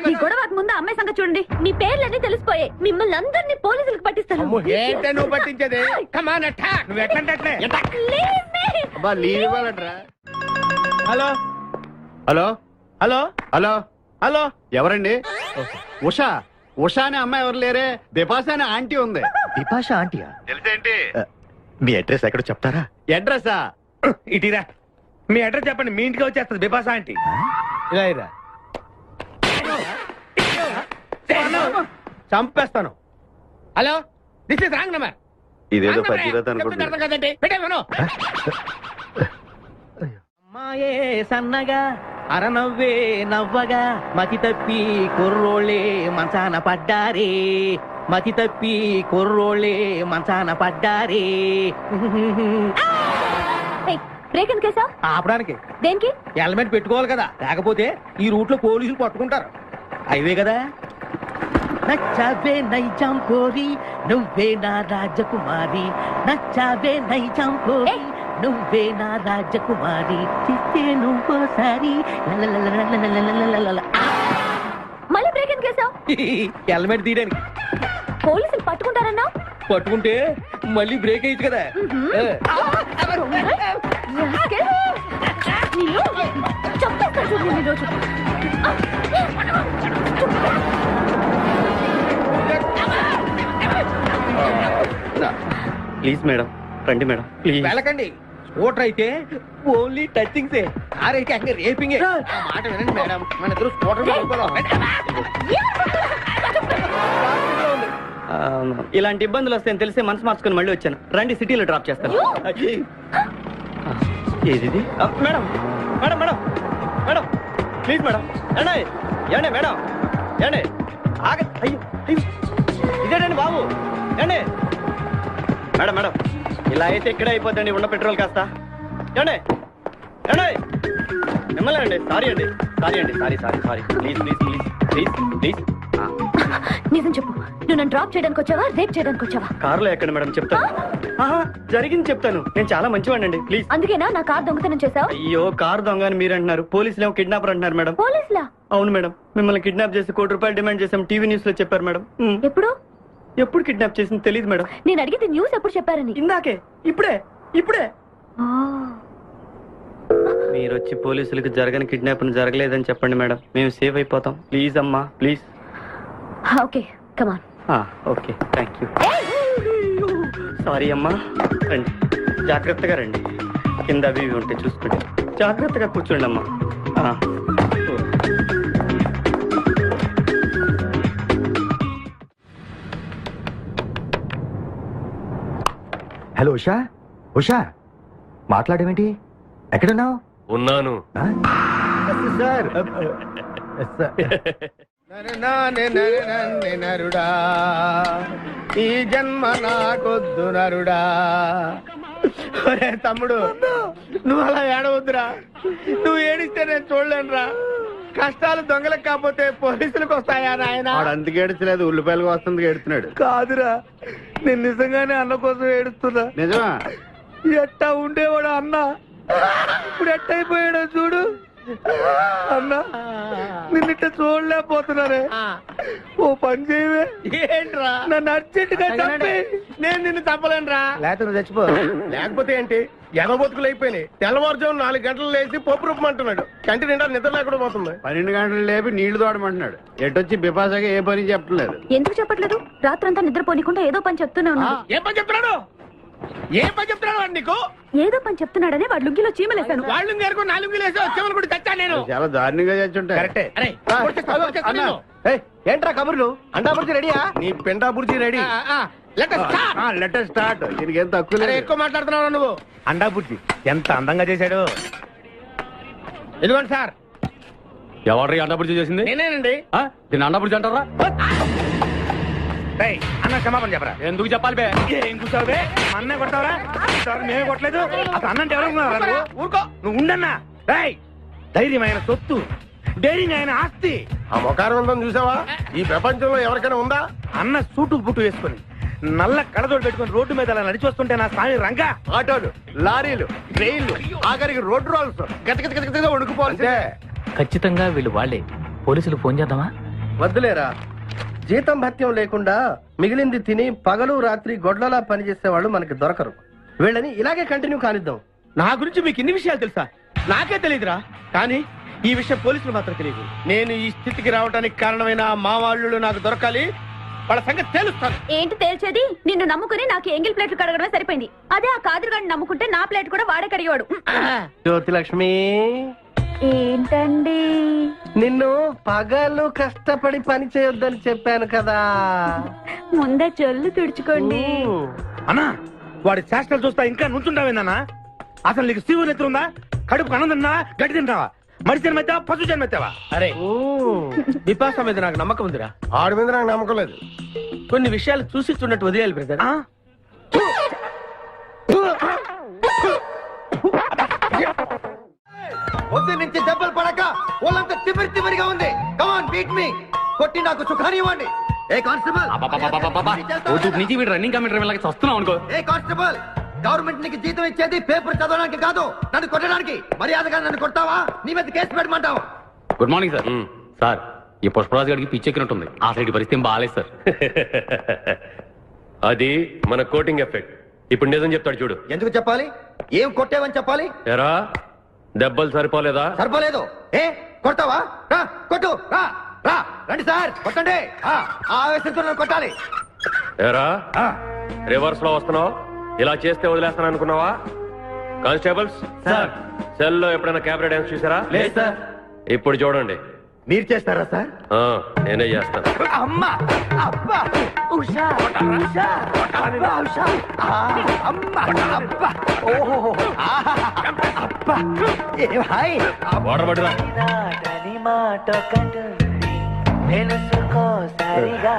ఈ గొడవకు ముందు అమ్మాయి సంగతి చూడండి. మీ పేర్లన్నీ తెలిసిపోయాయి. మిమ్మల్ని అందరినీ పోలీసులకు పట్టిస్తాను. ఏంటే నువ్వు పట్టించేది? కమాన్ అటాక్. నువ్వు ఎట్లంటే hello hello hello hello hello, ఎవరండి? ఉషా. ఉషా అనే అమ్మాయి ఎవరు లేరే, బిపాస అనే ఆంటీ ఉంది. బిపాష ఆంటీయా? తెలిసేంటి? మీ అడ్రస్ ఎక్కడ చెప్తారా? అడ్రసా? ఇటీరా, మీ అడ్రస్ చెప్పండి, మీ ఇంటికి వచ్చేస్తుంది బిపాస ఆంటీ. ఇలా ఇరా, చంపేస్తాను. Hello, this is wrong number. ఇదేదో పచ్చిరత అనుకుంటున్నా. కదండి, పెట్టేమను. అమ్మాయే సన్నగా అరనవ్వే నవ్వగా మతి తప్పి కుర్రోళ్ళే మంచాన పడ్డారే. మతి తప్పి కుర్రోళ్ళే మంచాన పడ్డారే. బ్రేక్ ఎందుకేసా? ఆపడానికి. దేనికి? హెల్మెట్ పెట్టుకోవాలి కదా, లేకపోతే ఈ రూట్ లో పోలీసులు పట్టుకుంటారు. హైవే కదా. నచ్చావే నైజాం కోరి నువ్వే నా రాజకుమారి. నచ్చావే నైజాం కోరి నువ్వే నా రాజకుమారి చిస్తే నువ్వోసారి మళ్ళీ బ్రేక్ ఎందుకు వేసావు? హెల్మెట్ తీయడానికి. పోలీసులు పట్టుకుంటారన్నా? పట్టుకుంటే మళ్ళీ బ్రేక్ అయ్యింది కదా. ప్లీజ్ మేడం, రండి మేడం, ప్లీజ్. వెళ్ళకండి. స్కూటర్ అయితే ఓన్లీ టచింగ్సే, కార్ అయితే అక్కడ రేపింగే. మాట వినండి మేడం, మన ఇద్దరు స్కూటర్ ఇలాంటి ఇబ్బందులు వస్తాయని తెలిసే మనసు మార్చుకుని మళ్ళీ వచ్చాను. రండి, సిటీలో డ్రాప్ చేస్తాను. ఏది madam? Madam madam madam please madam. ఏండే ఏండే మేడం, ఏండే ఆగ. అయ్యో అయ్యో, ఇదేనండి బాబు. ఏండే మేడం మేడం, ఇలా అయితే ఇక్కడే అయిపోద్దండి ఉన్న పెట్రోల్ కాస్త. ఏండే ఏండే మిమ్మల్ని అండి. సారీ అండి, సారీ అండి, sorry sorry sorry. Please please please please please. నిజం చెప్పు, నువ్వు నన్ను డ్రాప్ చేయడానికి వచ్చావా, రేప్ చేయడానికి వచ్చావా? కారులో ఎక్కండి మేడం, చెప్తాను. జరిగింది చెప్తాను. నేను చాలా మంచివాడినండి, ప్లీజ్. అందుకేనా నా కార్ దొంగతనం చేసావు? అయ్యో, కారు దొంగ అని మీరు అంటున్నారు, పోలీసులు ఏమో కిడ్నాపర్ అంటున్నారు మేడం. పోలీసులా? అవును మేడం, మిమ్మల్ని కిడ్నాప్ చేసి ₹1,00,00,000 డిమాండ్ చేసాం, టీవీ న్యూస్ లో చెప్పారు మేడం. ఎప్పుడు? ఎప్పుడు కిడ్నాప్ చేసింది తెలియదు మేడం. నేను అడిగితే న్యూస్ ఎప్పుడు చెప్పారని. ఇందాకే, ఇప్పుడే ఇప్పుడే. మీరు వచ్చి పోలీసులకు జరగని కిడ్నాప్ జరగలేదని చెప్పండి మేడం, మేము సేవ్ అయిపోతాం. ప్లీజ్ అమ్మా, please. Okay, come on. Okay, thank you. Sorry అమ్మా. రండి, జాగ్రత్తగా రండి. కింద అవి ఇవి ఉంటే చూసుకోండి. జాగ్రత్తగా కూర్చోండి అమ్మా. హలో ఉషా, ఉషా మాట్లాడేమేంటి? ఎక్కడున్నావు? ఉన్నాను సార్. నరుడా, ఈ జన్మ నాకొద్దు నరుడా. ఒరే తమ్ముడు, నువ్వు అలా ఏడవద్దురా. నువ్వు ఏడిస్తే నేను చూడలేనురా. కష్టాలు దొంగలకు కాకపోతే పోలీసులకు వస్తాయా నాయన? అందుకే ఏడ్చలేదు, ఉల్లిపాయలకు వస్తుంది ఏడుతున్నాడు. కాదురా, నేను నిజంగానే అన్న కోసం ఏడుస్తున్నా. నిజమా? ఎట్టా ఉండేవాడు అన్న, ఇప్పుడు ఎట్టయిపోయాడో చూడు. అన్నా, నిన్నిట్ట చూడలేకపోతున్నారే. ఓ పని చేయవే. ఏంట్రా? నన్ను అర్జెంటుగా చంపి. నేను నిన్ను చంపలేనురా. లేకపోతే నువ్వు చచ్చిపో. లేకపోతే ఏంటి, ఎగబొతుకులు అయిపోయినాయి. తెల్లవారుజాము 4 గంటలు లేచి పప్పు రూపమంటున్నాడు. కంటి నిండా నిద్ర లేకుండా పోతుంది. 12 గంటలు లేపి నీళ్లు తోడమంటున్నాడు. ఎటొచ్చి బిపాసగా ఏ పని చెప్పట్లేదు. ఎందుకు చెప్పట్లేదు? రాత్రంతా నిద్రపోనికుండా ఏదో పని చెప్తూనే ఉన్నాడు. ఏం పని చెప్తున్నాడు? ఏం పని చెప్తున్నాడు వాడు నీకు? ఏదో పని చెప్తున్నాడని వాడు లుంగిలో చీమలేశాను. వాళ్ళు 4 వేసి చీమలు కూడా తెచ్చా నేను. చాలా దారుణంగా చచ్చుంటాయి. కరెక్టే. ఏంట్రా కబుర్లు? అండా బుర్జీ రెడీయా? నీ పెండా బుర్జీ రెడీ. Letter start. దీనికి ఏం తక్కువ లేదు. ఎక్కువ మాట్లాడుతున్నావు నువ్వు. అండా బుర్జీ ఎంత అందంగా చేశాడు. ఇదిగోండి సార్. ఎవరు అండాబుర్జీ చేసింది? నేనేనండి. దీన్ని అండాబుర్జీ అంటారా? అన్న క్షమాపణ చెప్పరా. ఎందుకు చెప్పాలి బే? ఏం కూర్చోవే? అన్నే కొడతావరా? మేమే కొట్టలేదు. అసలు అన్నంటే ఎవరు? ఊరుకో, నువ్వు ఉండన్నా. ధైర్యమైన సొత్తు, డైరింగ్ అయిన ఆస్తి. ఆ మొకారం ఉందని చూసావా? ఈ ప్రపంచంలో ఎవరికైనా ఉందా? అన్న సూటు బుట్టు వేసుకుని నల్ల కళ్ళజోడు పెట్టుకుని రోడ్డు మీద అలా నడిచి వస్తుంటే నా స్వామి రంగా. ఆటోలు, లారీలు, ట్రైన్లు, ఆఖరికి రోడ్డు రోల్స్ గతగతగతగా వణుకుపోవాలంటే ఖచ్చితంగా వీళ్ళు వాళ్ళే. పోలీసులు ఫోన్ చేద్దామా? వద్దులేరా, జీతం భత్యం లేకుండా మిగిలింది తిని పగలు రాత్రి గొడ్లలా పనిచేసే వాళ్ళు మనకి దొరకరు. వీళ్ళని ఇలాగే కంటిన్యూ కానిద్దాం. నా గురించి మీకు ఇన్ని విషయాలు తెలుసా? నాకే తెలియదురా. కానీ ఈ విషయం పోలీసులు మాత్రం తెలియదు. నేను ఈ స్థితికి రావడానికి కారణమైన మా వాళ్ళు నాకు దొరకాలి. వాళ్ళ సంగతి తేలుస్తాను. ఏంటి తేల్చేది? నిన్ను నమ్ముకుని నాకు ఎంగిల్ ప్లేట్లు కడగడమే సరిపోయింది. అదే ఆ కాదురుగాడిని నమ్ముకుంటే నా ప్లేట్ కూడా వాడే కడిగాడు. జ్యోతిలక్ష్మి, ఏంటండి? నిన్ను పగలు కష్టపడి పని చేయొద్దని చెప్పాను కదా. ముందే చొల్లు తుడుచుకోండి. అన్నా, వాడి చేష్టలు చూస్తా ఇంకా నుంచుంటావేందన్నా? అసలు నీకు శివుని ఎత్తుందా? కడుపు అన్నం తిన్నా, గడ్డి తింటావా? మనిషి జన్మెత్తావా, పశు జన్మెత్తావా? అరే, విపాస మీద నాకు నమ్మకం ఉందిరా. ఆడి మీద నాకు నమ్మకం లేదు. కొన్ని విషయాలు చూసి చూడట్టు వదిలేయాలి బ్రదర్. పొద్దు నుంచి దెబ్బలు పడక వాళ్ళంతా తిమిరిగా ఉంది. కమాన్ బీట్ మీ. కొట్టి నాకు సుఖాన్ని ఇవ్వండి. ఏ కానిస్టేబుల్, నుంచి వీడు రన్నింగ్ కమిటీ వస్తున్నావు అనుకో. ఏ కానిస్టేబుల్, గవర్నమెంట్ నీకు జీతం ఇచ్చేది పేపర్ చదవడానికి కాదు, నన్ను కొట్టడానికి. మర్యాదగా నన్ను కొడతావా, నీ మీద కేసు పెట్టమంటావా? Good morning sir. సార్, ఈ పుష్పరాజు గారికి పిచ్చెక్కినట్టుంది. ఆ సైడ్ పరిస్థితి ఏం బాగాలేదు సార్. అది మన కోటింగ్ ఎఫెక్ట్. ఇప్పుడు నిజం చెప్తాడు చూడు. ఎందుకు చెప్పాలి? ఏం కొట్టేవని చెప్పాలి? ఎరా దెబ్బలు సరిపోలేదా? సరిపోలేదు. ఏ కొడతావా? రా కొట్టు, రా రా, రండి సార్ కొట్టండి. ఆవేశంతో నన్ను కొట్టాలి. ఎరా రివర్స్ లో వస్తున్నావు, ఇలా చేస్తే వదిలేస్తాను అనుకున్నావా? కానిస్టేబుల్స్ సార్, సెల్ లో ఎప్పుడైనా కెమెరా డాన్స్ చూసారా? లేదు సార్. ఇప్పుడు చూడండి. మీరు చేస్తారా సార్? నేనే చేస్తాను. అమ్మా, అబ్బా, ఉషా, ఉషా, అబ్బా, ఉషా, అమ్మా, అబ్బా, ఓహో, అబ్బా, ఏ భాయ్, వాటర్ పట్టురా. మాట తెలుసుకో సరిగా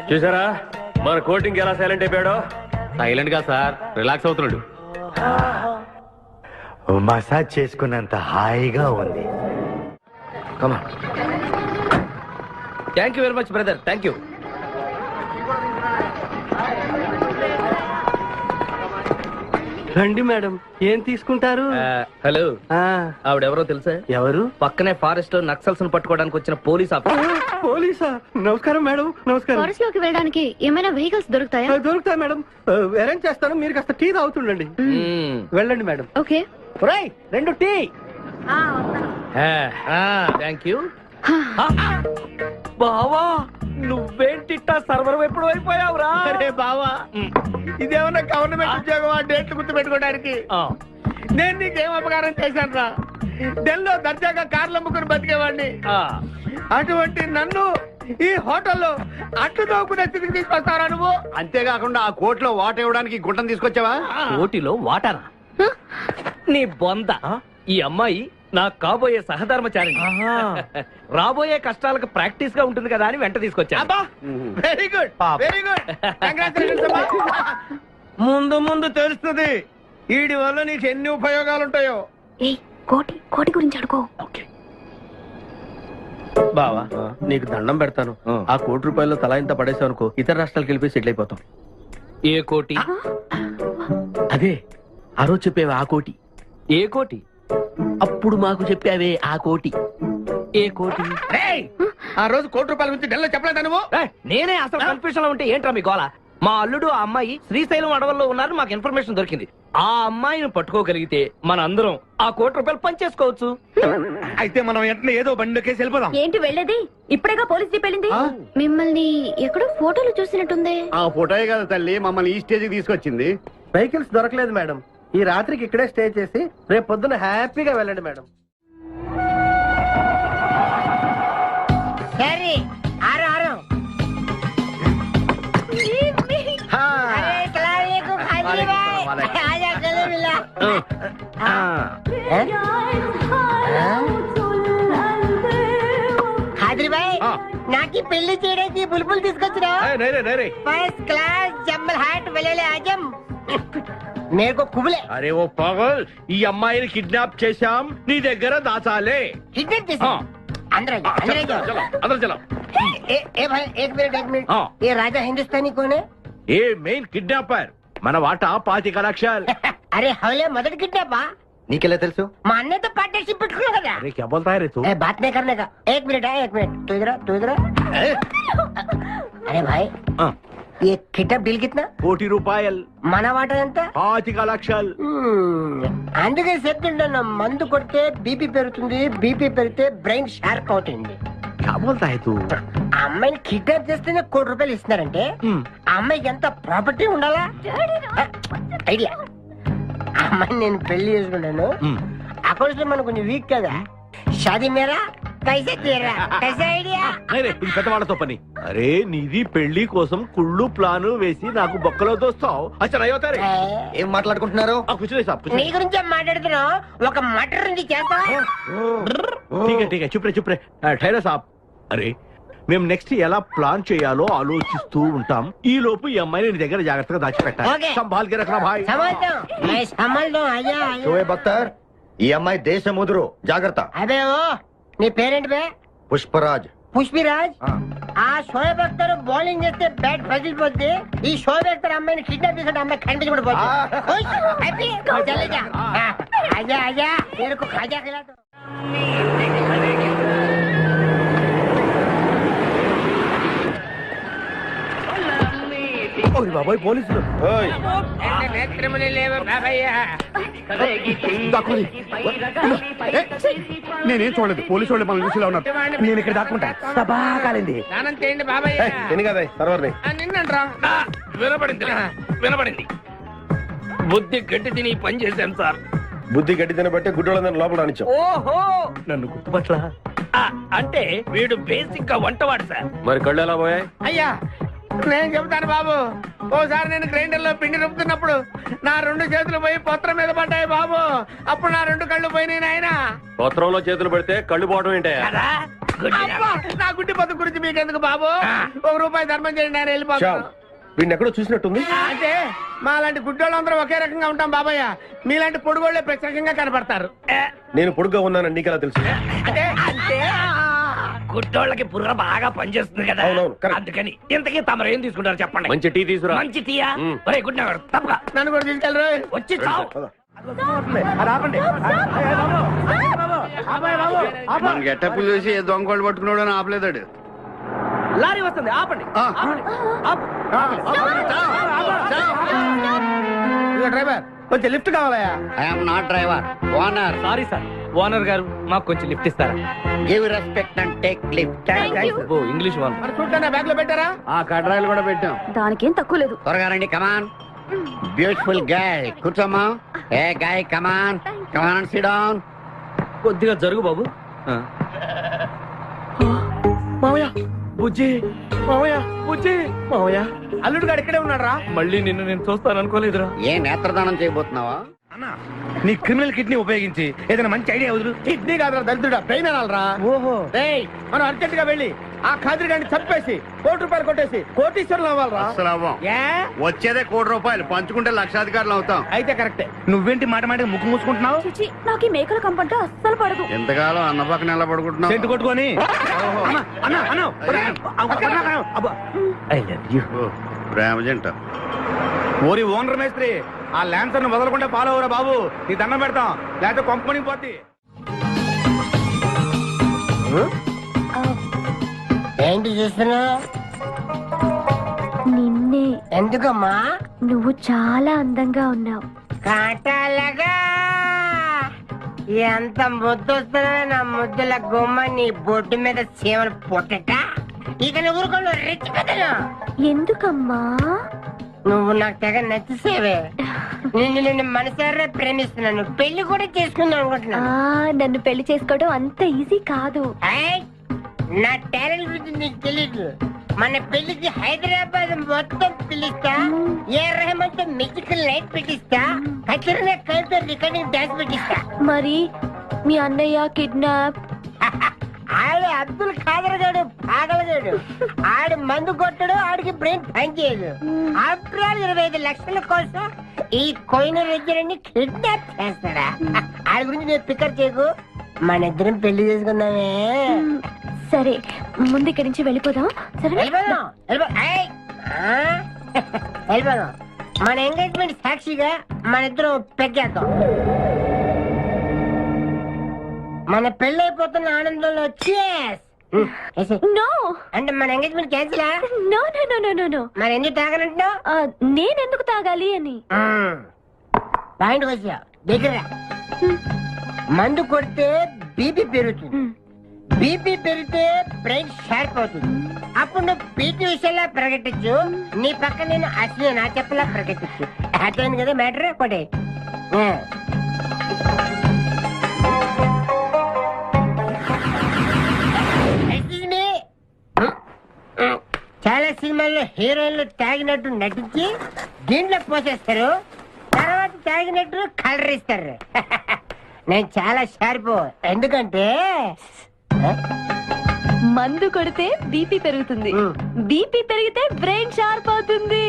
చూసారా మన కోటింగ్ ఎలా సైలెంట్ అయిపోయాడో? సైలెంట్ గా సార్, రిలాక్స్ అవుతున్నాడు. మసాజ్ చేసుకున్నంత హాయిగా ఉంది. Come on. Thank you very much brother, thank you. రండి మేడం, ఏం తీసుకుంటారు? హలో, ఆవిడెవరో తెలుసా? ఎవరు? పక్కనే ఫారెస్ట్ లో నక్సల్స్ పట్టుకోవడానికి వచ్చిన పోలీస్ ఆఫీసర్. పోలీసా? నమస్కారం మేడం. నమస్కారం. ఫారెస్ట్ లోకి వెళ్ళడానికి ఏమైనా వెహికల్స్ దొరుకుతాయా? దొరుకుతాయి మేడం, అరేంజ్ చేస్తాను. మీరు కాస్త టీ తాగుతుండండి. వెళ్ళండి madam. Okay. 2 tea. Thank you. బావా, నువ్వేంటిట్టా సర్వర్ ఎప్పుడు అయిపోయావురా? అరే బావా, ఇదేమన్నా గవర్నమెంట్ ఉద్యోగం? ఆ డేట్లు గుర్తు పెట్టుకోవడానికి నేను నీకేం అపకారం చేశాను రా? ఢిల్లీలో దర్జాగా కార్లు అమ్ముకుని బతికేవాడిని. అటువంటి నన్ను ఈ హోటల్లో అట్లు దోకునే స్థితికి తీసుకొస్తారా నువ్వు? అంతేకాకుండా ఆ కోర్టులో వాట ఇవ్వడానికి గుంటను తీసుకొచ్చావా? కోటిలో వాటారా? నీ బొంద. ఈ అమ్మాయి నాకు కాబోయే సహధర్మచారి. రాబోయే కష్టాలకు ప్రాక్టీస్ గా ఉంటుంది కదా అని వెంట తీసుకొచ్చా. Very good, very good. ముందు ముందు తెలుస్తుంది వీడి వల్ల నీకు ఎన్ని ఉపయోగాలు ఉంటాయో. కోటి కోటి గురించి అడుకో. బావా, నీకు దండం పెడతాను. ఆ ₹1 తలా ఇంత పడేసావు అనుకో, ఇతర రాష్ట్రాలకు వెళ్ళిపోయి సెటిల్ అయిపోతాం. ఏ కోటి? అదే ఆ రోజు చెప్పేవే ఆ కోటి. ఏ కోటి? అప్పుడు మాకు చెప్పావే ఆ కోటి. ఏ కోటి? ఆ రోజు ₹1 గురించి ఢిల్లీలో చెప్పలేదా నువ్వు? నేనే అసలు కన్ఫ్యూజన్ లో ఉంటే ఏంట్రా మీ గోల? మా అల్లుడు ఆ అమ్మాయి శ్రీశైలం అడవుల్లో ఉన్నారు, మాకు ఇన్ఫర్మేషన్ దొరికింది. ఆ అమ్మాయిని పట్టుకోగలిగితే మన అందరం ఆ ₹1 పంచేసుకోవచ్చు. అయితే మనం ఎట్లా ఏదో బండికేసి వెళ్ళిపోదాం. ఏంటి వెళ్ళేది? ఇప్పుడేగా పోలీస్ జీప్ వెళ్ళింది. మిమ్మల్ని ఎక్కడో ఫోటోలు చూసినట్టుంది. ఆ ఫోటోయే కదా తల్లి మమ్మల్ని ఈ స్టేజ్ తీసుకొచ్చింది. వెహికల్స్ దొరకలేదు మేడం. ఈ రాత్రికి ఇక్కడే స్టే చేసి రేపు పొద్దున హ్యాపీగా వెళ్ళండి మేడం. నాకు పెళ్లి చేయడానికి బుల్బుల్ తీసుకొచ్చినా? ఫస్ట్ క్లాస్ జంబల్ హాట్ వెళ్ళలే ఆజం మేరకు కుబులే. అరే ఓ పాగల్, ఈ అమ్మాయిని కిడ్నాప్ చేశాం, నీ దగ్గర దాచాలే. కిడ్నాప్ చేశాం? अंदर चलो। ए भाई एक मिनट ये राजा हिंदुस्तानी कौन है? ये मेन किडनैपर మన వాటా 25 లక్షలు. अरे हवले मदद किडनैपा నీకెలా తెలుసు? మా అన్నతో పార్ట్నర్షిప్ పెట్టుకున్నా కదా. अरे क्या बोलता है रे तू? बात नहीं करने का. एक मिनट तू इधर अरे भाई ये किडनैप डील कितना? ₹1,00,00,000. మన వాటా ఎంత? 25 లక్షలు. అందుకే చెప్తుంటాను, మందు కొడితే బీపీ పెరుగుతుంది, బీపీ పెరిగితే బ్రెయిన్ షార్ప్ అవుతుంది. क्या बोलता है तू? అమ్మాయిని కిడ్నాప్ చేస్తేనే ₹1,00,00,000 ఇస్తున్నారంటే ఆ అమ్మాయికి ఎంత ప్రాపర్టీ ఉండాలా? ఐడియా. అమ్మాయిని నేను పెళ్లి చేసుకున్నాను, అకౌంట్స్ మనం కొంచెం వీక్ కదా. షాదీ మేరా కైసే తీరా కైసే ఐడియా? ఇది పెద్దవాళ్ళతో పని. అరే నీది పెళ్లి కోసం కుళ్ళు ప్లాను వేసి నాకు బొక్కలో దోస్తావు. అచ్చరే ఏం మాట్లాడుకుంటున్నారు? నీ గురించే మాట్లాడుతున్నావు. ఒక మటర్ ఉంది చేస్తావా? ఠీకే చుప్రే ఠైరా సాబ్. అరే మేము నెక్స్ట్ ఎలా ప్లాన్ చేయాలో ఆలోచిస్తూ ఉంటాం. ఈ లోపు ఈ అమ్మాయిని నీ దగ్గర జాగ్రత్తగా దాచిపెట్టాలి. సంభాల్కి రఖనా భాయ్. షోయబ్ అఖ్తర్, ఈ అమ్మాయి దేశముదురు, జాగ్రత్త. అదే నీ పేరేంటి బే? పుష్పరాజ్. పుష్పిరాజ్ ఆ షోయబ్ అఖ్తర్ బౌలింగ్ చేస్తే బ్యాట్ పగిలిపోద్ది. ఈ షోయబ్ అఖ్తర్ అమ్మాయిని కిడ్నాప్ చేసిన అమ్మాయి కనిపించబడిపోతుంది. ఆజా ఆజా మేరకు ఖాజా ఖిలా దో. బాబాయ్ పోలీసులు నేనేం చూడలేదు పోలీసు వాళ్ళు మనం చూసిలా ఉన్నారు. నేను ఇక్కడ దాక్కుంటా. బాగా కాలింది. స్నానం చేయండి బాబాయ్. నేను కదా సర్వర్ని. నిన్నంట్రా వినపడింది. బుద్ధి గట్టి తిని పని చేశాను సార్. బుద్ధి గడ్డి తినబట్టే గుడ్డోళ్ళందరినీ లోపల రానిచ్చాం. ఓహో, నన్ను గుర్తుపట్ల. అంటే వీడు బేసిక్ గా వంటవాడు సార్. మరి కళ్ళు ఎలా పోయాయి? అయ్యా నేను చెబుతాను బాబు. ఓసారి నేను గ్రైండర్ లో పిండి రుబ్బుతున్నప్పుడు నా 2 చేతులు పోయి పత్రం మీద పడ్డాయి బాబు. అప్పుడు నా 2 కళ్ళు పోయినాయి నాయన. పత్రంలో చేతులు పెడితే కళ్ళు పోవడం ఏంటే? నా గుడ్డి పత్తు గురించి మీకెందుకు బాబు? ₹1 ధర్మం చేయండి, నేను వెళ్ళిపోతాను. వీడిని ఎక్కడో చూసినట్టుంది. అంటే మా లాంటి గుడ్డోళ్ళందరూ ఒకే రకంగా ఉంటాం బాబయ్య. మీలాంటి పొడుగోళ్లే ప్రత్యేకంగా కనపడతారు. నేను పొడుగ్గా ఉన్నానని నీకెలా తెలుసు? అంటే గుడ్డోళ్ళకి బుర్ర బాగా పనిచేస్తుంది కదా, అందుకని. ఇంతకీ తమరు ఏం తీసుకుంటారు చెప్పండి. మంచి టీ తీసుకురా. మంచి టీయా? ఒరే గుడ్ నగర్ తప్పగా నన్ను కూడా తీసుకెళ్ళరు. వచ్చి చావు. మన గెటప్పులు చూసి ఏ దొంగోళ్ళు పట్టుకున్నాడు అని ఆపలేదాడు. లారీ వస్తుంది, ఆపండి. డ్రైవర్ కొంచెం లిఫ్ట్ కావాలయా? I'm not driver, owner. Sorry sir, owner గారు మాకు కొంచెం లిఫ్ట్ ఇస్తారా? Give respect and take lift. Oh English one. మరి చూడండి, బ్యాగ్ లో పెట్టారా? ఆ కడ్రాయిలు కూడా పెట్టాం. దానికేం తక్కువ లేదు. త్వరగా రండి, కమాన్. బ్యూటిఫుల్ గాయ్, కూర్చోమ్మా. ఏ గాయ్, కమాన్ కమాన్, సిట్ డౌన్. కొద్దిగా జరుగు బాబు. మామయ్య బుజ్జి, మామయ్య బుజ్జి, మామయ్య అల్లుడు గారు ఇక్కడే ఉన్నాడు రా. మళ్ళీ నిన్ను నేను చూస్తాను అనుకోలేదురా. ఏ నేత్రదానం చేయబోతున్నావా? నీ క్రిమినల్ కిడ్నీ ఉపయోగించి ఏదైనా మంచి ఐడియా వదులు. కిడ్నీ కాదురా దరిద్రుడా, బ్రెయిన్ అనాలరా. ఓహో, మనం అర్జెంట్ గా వెళ్ళి ఆ ఖాద్రి గారిని చంపేసి ₹1 కొట్టేసి కోటీశ్వరులు అవ్వాలరా. అసలు అవ్వం. వచ్చేదే ₹1 పంచుకుంటే లక్షాధికారులు అవుతాం. అయితే కరెక్టే. నువ్వేంటి మాట మాట ముక్కు మూసుకుంటున్నావు? చిచి, నాకు ఈ మేకల కంపంటే అస్సలు పడదు. ఎంతకాలం అన్న పక్కన ఎలా పడుకుంటున్నావు? సెంటు కొట్టుకొని. ప్రేమ జంట. ఓరి ఓనర్ మేస్త్రి, ఆ ల్యాన్సర్ ను వదలకుండా ఫాలో అవరా బాబు. నీ దండం పెడతాం, లేకపోతే కొంపని పోతి. ఏంటి చూస్తున్నా? నిన్నే. ఎందుకమ్మా? నువ్వు చాలా అందంగా ఉన్నావు. కాటాలగా ఎంత ముద్దు వస్తున్నా నా ముద్దుల గుమ్మ నీ బొడ్డు మీద చీమలు పొట్టట. ఇక నువ్వు ఊరుకోను, రెచ్చిపోతాను. ఎందుకమ్మా? నువ్వు నాకు తెగ నచ్చేసేవే. నిన్ను మనసారా ప్రేమిస్తున్నాను, పెళ్లి కూడా చేసుకుందాం అనుకుంటున్నాను. నన్ను పెళ్లి చేసుకోవడం అంత ఈజీ కాదు. నా టాలెంట్ గురించి నీకు తెలీదు. మన పెళ్లికి హైదరాబాద్ మొత్తం పిలుస్తా, ఏ రెహమాన్ తో మ్యూజికల్ నైట్ పెట్టిస్తా, ఖచ్చితంగా కలితో రికార్డింగ్ డాన్స్ పెట్టిస్తా. మరి మీ అన్నయ్య కిడ్నాప్? ఆడు అబ్దుల్ ఖాదర్ గాడు పాగలగాడు. ఆడు మందు కొట్టడు, ఆడికి బ్రెయిన్ పనిచేయదు. ఆఫ్టర్ ఆల్ 25 లక్షల కోసం ఈ కోయిన రెడ్డిని కిడ్నాప్ చేస్తాడా? ఆడి గురించి నేను ఫికర్ చేయకు, మన ఇద్దరం పెళ్లి చేసుకుందామే. సరే, ముందు ఇక్కడి నుంచి వెళ్ళిపోదాం. సరే, వెళ్ళిపోదాం. మన ఎంగేజ్మెంట్ సాక్షిగా మన ఇద్దరం పెగ్గేద్దాం. మన పెళ్ళైపోతున్న ఆనందంలో నో అంటే మన engagement cancel. No no no no no no. మరి ఎందుకు తాగనంటున్నావు? నేనెందుకు తాగాలి అని. పాయింట్ వచ్చా దగ్గర. మందు కొడితే బీపీ పెరుగుతుంది, బీపీ పెరిగితే బ్రెయిన్ షార్ప్ అవుతుంది. అప్పుడు నువ్వు పీటీ విషయంలో ప్రకటించు, నీ పక్క నేను అసలు నా చెప్పలా ప్రకటించు. అర్థమైంది కదా మ్యాటర్? ఒకటి చాలా సినిమాల్లో హీరోయిన్లు తాగినట్టు నటించి దీంట్లో పోసేస్తారు, తర్వాత తాగినట్టు కలర్ ఇస్తారు. నేను చాలా షార్ప్, ఎందుకంటే మందు కొడితే బీపీ పెరుగుతుంది, బీపీ పెరిగితే బ్రెయిన్ షార్ప్ అవుతుంది.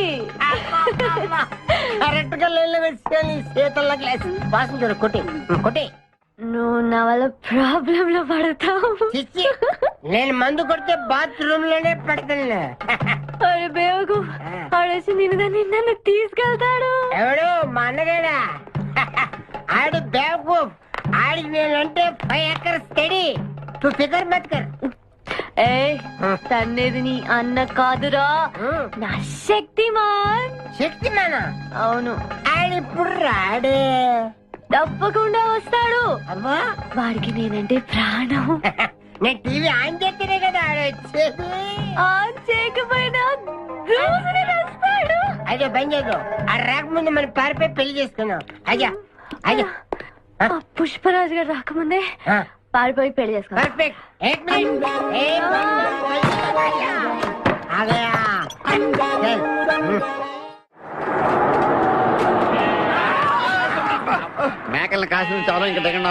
కరెక్ట్ గా లైన్లో వేసుకొని చేతుల్లో గ్లాస్ వాసన చూడు. కొట్టి కొట్టి నువ్వు నా వల్ల ప్రాబ్లం లో పడతావు. నేను మందు కొడితే బాత్రూమ్ లోనే పెడతాను. అరే బేవకు ఆడేసి నిన్ను తీసుకెళ్తాడు. ఎవడు మా అన్నగాడా? ఆడు బేవకు. ఆడికి నేనంటే 5 acres స్టడీ. తు ఫికర్ మత్ కర్. ఏ తన్నేది నీ అన్న కాదురా, నా శక్తిమాన్. శక్తిమానా? అవును. ఆడిప్పుడు రాడే. తప్పకుండా వస్తాడు. అమ్మా వాడికి నేనంటే ప్రాణం. నేను టీవీ ఆన్ చేస్తేనే కదా ఆడొచ్చేది. ఆన్ చేయకపోయినా దూసుని వస్తాడు. అయ్యో బంద్ చేద్దాం. ఆ రాకముందు మనం పారిపోయి పెళ్లి చేసుకున్నాం. అయ్యా అయ్యా పుష్పరాజు గారు రాకముందే పారిపోయి పెళ్లి చేసుకున్నాం. పర్ఫెక్ట్. एक मिनट आ गया. మేకల్ని కాసిన చాలా ఇంకా దిగండి.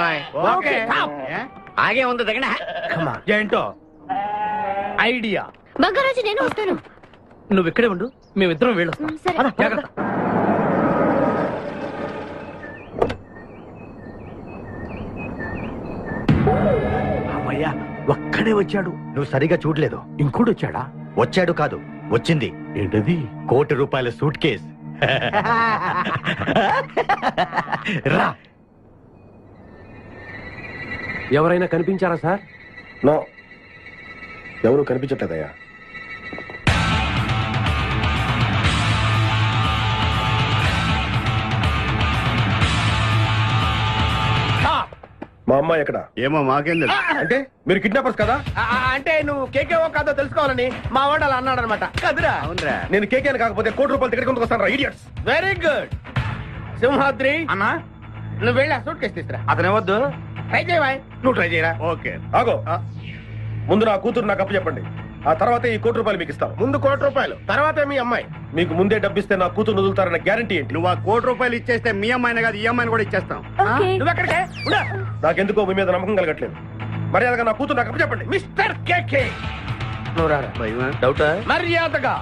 ఆగే ఉంది దిగండి. ఏంటో ఐడియా. బంగారాజు నేను వస్తాను. నువ్వు ఇక్కడే ఉండు, మేమిద్దరం వెళ్ళొస్తాం. సరే. పద, జాగ్రత్త. అమ్మయ్యా ఒక్కడే వచ్చాడు. నువ్వు సరిగా చూడలేదు. ఇంకోటి వచ్చాడా? వచ్చాడు కాదు, వచ్చింది. ఏంటది? ₹1 కోటి సూట్ కేస్. రా. ఎవరైనా కనిపించారా సార్? నో, ఎవరు కనిపించట్లేదయ్యా. మా అమ్మాయి ఎక్కడ? ఏమో మాకేం తెలుసు. అంటే మీరు కిడ్నాపర్స్ కదా? అంటే నువ్వు కేకేఓ కాదో తెలుసుకోవాలని మా వాడు అలా అన్నాడు అనమాట. కదురా. అవునరా. నేను కేకేని కాకపోతే ₹1 కోటి టికెట్ కొందుకు వస్తాను. ఇడియట్స్. Very good. సింహాద్రి అన్నా నువ్వు వెళ్ళి సూట్ కేసు తీసుకురా. అతనే వద్దు. ట్రై చేయవా? నువ్వు ట్రై చేయరా. ఓకే. ఆగో. ముందు నా కూతురు నాకు అప్పు చెప్పండి. ఆ తర్వాత ఈ ₹1 కోటి మీకు ఇస్తాను. ముందు ₹1 తర్వాత మీ అమ్మాయి. మీకు ముందే డబ్బిస్తే నా కూతురు వదులుతారన్న గ్యారంటీ ఏంటి? నువ్వు ఆ ₹1 ఇచ్చేస్తే మీ అమ్మాయిని కాదు ఈ అమ్మాయిని కూడా ఇచ్చేస్తాం. నువ్వు ఎక్కడికే? నాకెందుకో మీ మీద నమ్మకం కలగట్లేదు. మర్యాదగా నా కూతురు నాకు అప్పు చెప్పండి. మిస్టర్ కేకే నువ్వు రారా. డౌటా? మర్యాదగా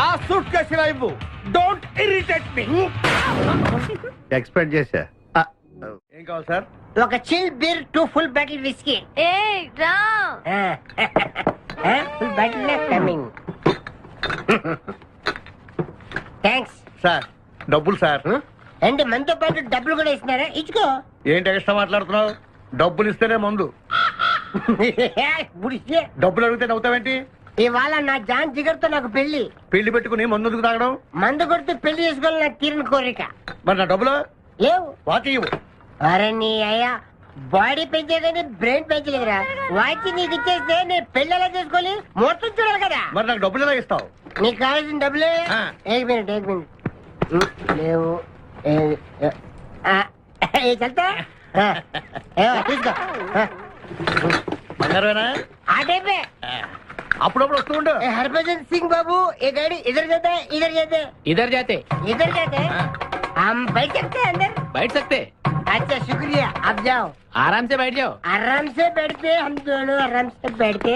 ఆ సూట్ కేసు ఇలా ఇవ్వు. Don't irritate me. ఎక్స్పెక్ట్ చేశా. ఏం కావాలి సార్? ఒక chill beer 2 full bottle whisky. ఏ రా. Full bottle coming. Thanks sir డబ్బులు సార్. అంటే మనతో పాటు డబ్బులు కూడా ఇస్తున్నారా? ఇచ్చుకో. ఏంటి ఎక్స్ట్రా మాట్లాడుతున్నావు? డబ్బులు ఇస్తేనే మందు. బుడిసే. డబ్బులు అడిగితే నవ్వుతావేంటి? ఇవాళ నా జాన్ జిగర్తో నాకు పెళ్లి. పెళ్లి పెట్టుకుని మందుకు తాగడం. మందు కొడితే పెళ్లి చేసుకోవాలి నాకు తీరిన కోరిక. మరి నా డబ్బులు లేవు. వాకి ఇవ్వు. అరే నీ అయ్యా బాడీ పెంచే కానీ బ్రెయిన్ పెంచలేదురా. వాచి నీకు ఇచ్చేస్తే నేను పెళ్లి ఎలా చేసుకోవాలి? మొత్తం చూడాలి కదా. మరి నాకు డబ్బులు ఎలా ఇస్తావు? నీకు కావాల్సిన డబ్బులే. ఏక్ మినిట్ లేవు. చల్తా తీసుకో. బంగారమేనా? ఆ టైపే. అప్పుడప్పుడు వస్తూ ఉండు. हरभजन सिंह बाबू ये गाड़ी इधर जाता है इधर जाते हैं इधर जाते हम बैठ सकते हैं अंदर? बैठ सकते. अच्छा शुक्रिया. आप जाओ. आराम से बैठ जाओ. आराम से बैठते हम दोनों आराम से बैठते.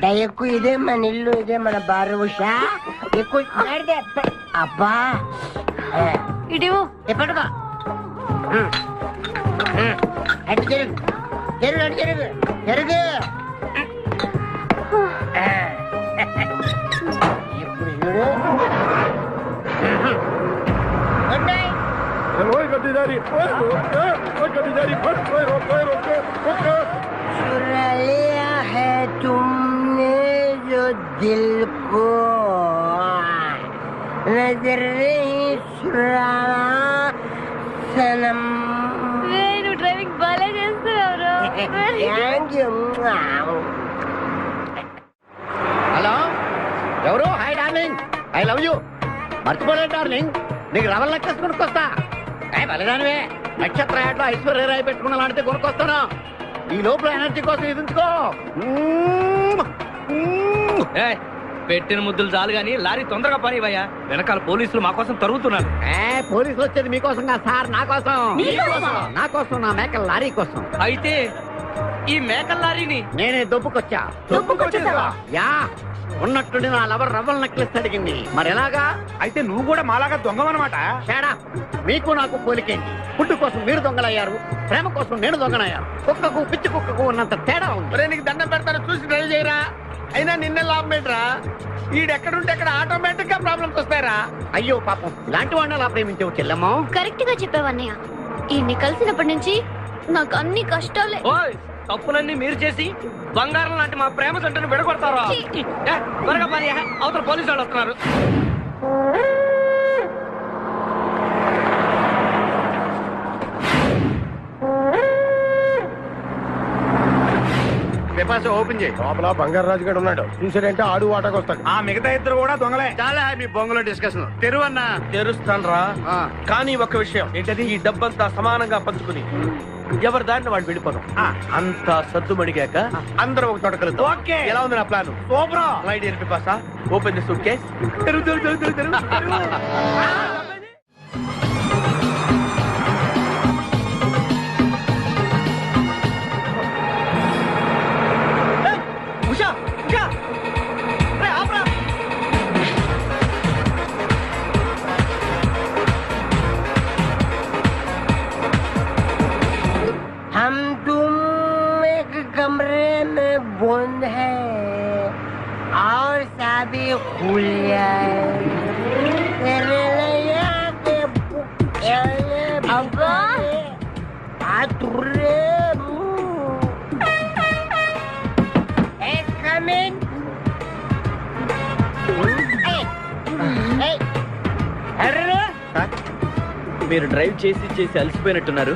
दयकु इधे मन इल्लू इधे मन बारुषा ये कुछ बैठ दे. अब्बा ఇడివో ये पटका. अट जरुग जरुग जरुग जरुग. Good night. चुरा लिया है तुमने जो दिल को, नजर नहीं चुराना सनम. నువ్వు డ్రైవింగ్ బాగా చేస్తున్నావు. Thank you. హలో ఎవరు? Hi darling, I love you. మర్చిపోలేదు డార్లింగ్, నీకు రవల్ నెక్లెస్ కొనుక్కొస్తా. బలిదానివే. నక్షత్ర యాడ్లో ఐశ్వర్యరాయ్ పెట్టుకున్న లాంటిది కొనుక్కొస్తాను. ఈ లోపల ఎనర్జీ కోసం ఎదుర్కో. పెట్టిన ముద్దులు చాలు గాని లారీ తొందరగా పనివయ్యా. వెనకాల పోలీసులు మా కోసం తరుగుతున్నారు. పోలీసులు వచ్చేది మీకోసం కాదు సార్, నా కోసం. నా కోసం, నా మేకల లారీ కోసం. అయితే ఈ మేకల లారీని నేనే దొప్పుకొచ్చా. యా, ఉన్నట్టుండి నా లవర్ రవ్వల్ నెక్లెస్ అడిగింది. మరి ఎలాగా? అయితే నువ్వు కూడా మాలాగా దొంగవన్నమాట. షాడా, మీకు నాకు పోలికేంటి? ఫుడ్ కోసం మీరు దొంగలయ్యారు, ప్రేమ కోసం నేను దొంగనయ్యా. కుక్కకు పిచ్చి కుక్కకు ఉన్నంత తేడా ఉంది. ఒరే నీకు దండం పెడతాను, చూసి డ్రైవ్ చేయరా. అయినా నిన్నే లాభం ఏంట్రా? ఈడెక్కడుంటే అక్కడ ఆటోమేటిక్ గా ప్రాబ్లమ్స్ వస్తాయరా. అయ్యో పాపం, ఇలాంటి వాడిని అలా ప్రేమించావు చెల్లెమ్మా. కరెక్ట్ గా చెప్పావన్నయ్య. ఈయన్ని కలిసినప్పటి నుంచి నాకు అన్ని కష్టాలే. తప్పులన్నీ మీరు చేసి బంగారం లాంటి మా ప్రేమ జంటను విడగొడతారా? త్వరగా పని, అవతల పోలీసు వాళ్ళు వస్తున్నారు. ఓపెన్ చేయి. లోపల బంగారు రాజు గారు ఉన్నాడు. చూసాడంటే ఆడు వాటకు వస్తాడు. ఆ మిగతా ఇద్దరు కూడా దొంగలే. చాలా మీ బొంగులో డిస్కషన్ తెరువన్నా. తెరుస్తాను రా. కానీ ఒక్క విషయం ఏంటది, ఈ డబ్బంతా సమానంగా పంచుకుని ఎవరి దారిని వాళ్ళు వెళ్ళిపోదాం. అంతా సద్దు మడిగాక అందరూ ఒక చోట కలుద్దాం. ఓకే, ఎలా ఉంది నా ప్లాన్? సూపర్. లైట్ ఎరిపి పాసా. Open the suitcase. हम तुम एक कमरे में बंद है और साबी खुल जाए तेरे लिए के अब्बा आतुरे एक कमिंग మీరు డ్రైవ్ చేసి చేసి అలసిపోయినట్టున్నారు.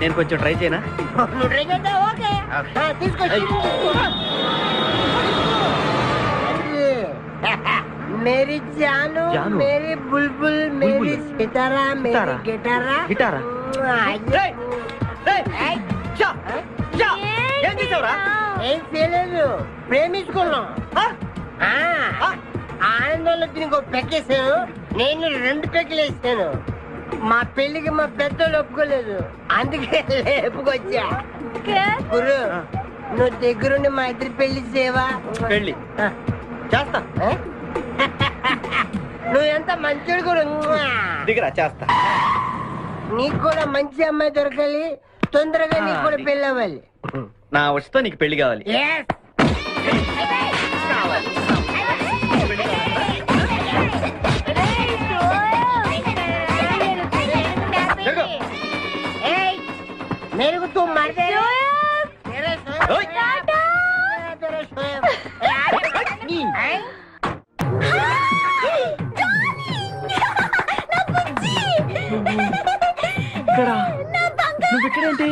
నేను కొంచెం ట్రై చేయనా? मेरी जानू, मेरी बुलबुल, मेरी सितारा, मेरी गिटारा గిటారా? ఏం చేసావురా? ఏం చేయలేదు, ప్రేమించుకున్నాం. ఆనందంలో దీనికి ఒక పెక్కేసాను, నేను 2 పెక్కలు వేసాను. మా పెళ్లికి మా పెద్దలు ఒప్పుకోలేదు, అందుకే లేపుకొచ్చా. గురు, నువ్వు దగ్గరుండి మా ఇద్దరి పెళ్లి చేయవా? పెళ్లి చేస్తా. నువ్వు ఎంత మంచిడు గురు. దిగరా, చేస్తా. నీకు కూడా మంచి అమ్మాయి దొరకాలి, తొందరగా నీకు కూడా పెళ్లి అవ్వాలి. నా వచ్చతో నీకు పెళ్లి కావాలి. मेरे को तुम मार दे నువ్వెక్కడేంటి?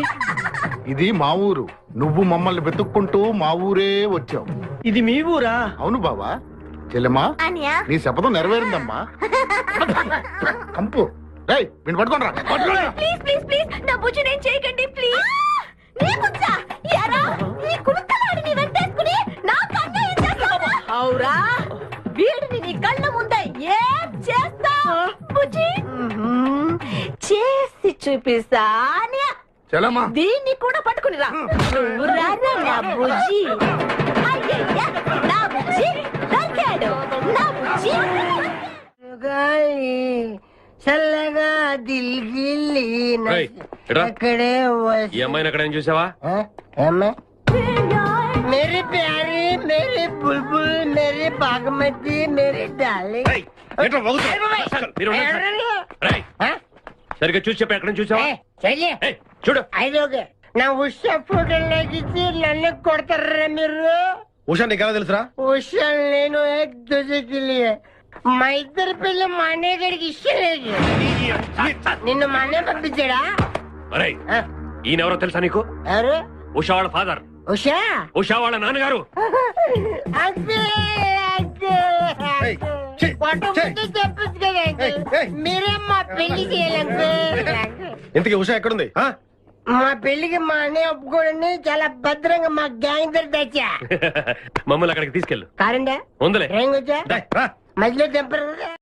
ఇది మా ఊరు. నువ్వు మమ్మల్ని వెతుక్కుంటూ మా ఊరే వచ్చావు. ఇది మీ ఊరా? అవును బావా. చెల్లెమ్మా, నీ శపథం నెరవేరిందమ్మా. కంపు రేయ్, వీడిని పట్టుకోండి రా. ప్లీజ్ ప్లీజ్ ప్లీజ్ నా బుజ్జి నేను చేయకండి ప్లీజ్. నీకొచ్చా యారా? నీ కుడుకలాడిని వెంటేసుకుని నా కన్ను చేస్తావా? అవురా, వీడిని నీ కళ్ళ ముందే ఏం చేస్తా బుజ్జి? చేసి చూపిస్తా. చెల్లెమ్మా, దీన్ని కూడా పట్టుకుని రా. నువ్వు రారా నా బుజ్జి. అయ్యయ్య, నా బుజ్జి దొరికాడు. నా బుజ్జి చల్లగా దిల్గిల్లి అక్కడే ఈ అమ్మాయిని అక్కడ ఏం చూసావా? मेरी प्यारी, मेरी बुलबुल, मेरी बागमती, मेरी डार्लिंग. సరిగ్గా చూసి చెప్పి ఎక్కడ చూసావా? చూడు, ఐదోగే నా ఉషా ఫోటోలు లాగిచ్చి నన్ను కొడతారా మీరు? ఉషా నీకు ఎలా తెలుసురా? ఉషా నేను ఏక్ దూజేకి లియే. మా ఇద్దరి పిల్ల మా అన్నయ్య గడికి ఇష్టం లేదు. నిన్ను మా అన్నయ్య పంపించాడా? ఈయనెవరో తెలుసా నీకు? ఎవరు? ఉషా వాళ్ళ ఫాదర్. ఉషా? ఉషా వాళ్ళ నాన్నగారు. చెప్పచ్చు కదా, మీరే మా పెళ్లి చేయాలంటే. ఇంతకీ ఉషా ఎక్కడుంది? మా పెళ్లికి మా అన్నయ్య ఒప్పుకోండి, చాలా భద్రంగా మా గ్యాంగ్ దగ్గర తెచ్చా. మమ్మల్ని అక్కడికి తీసుకెళ్ళు. కారండా ఉందలే. మధ్యలో తెంపరు.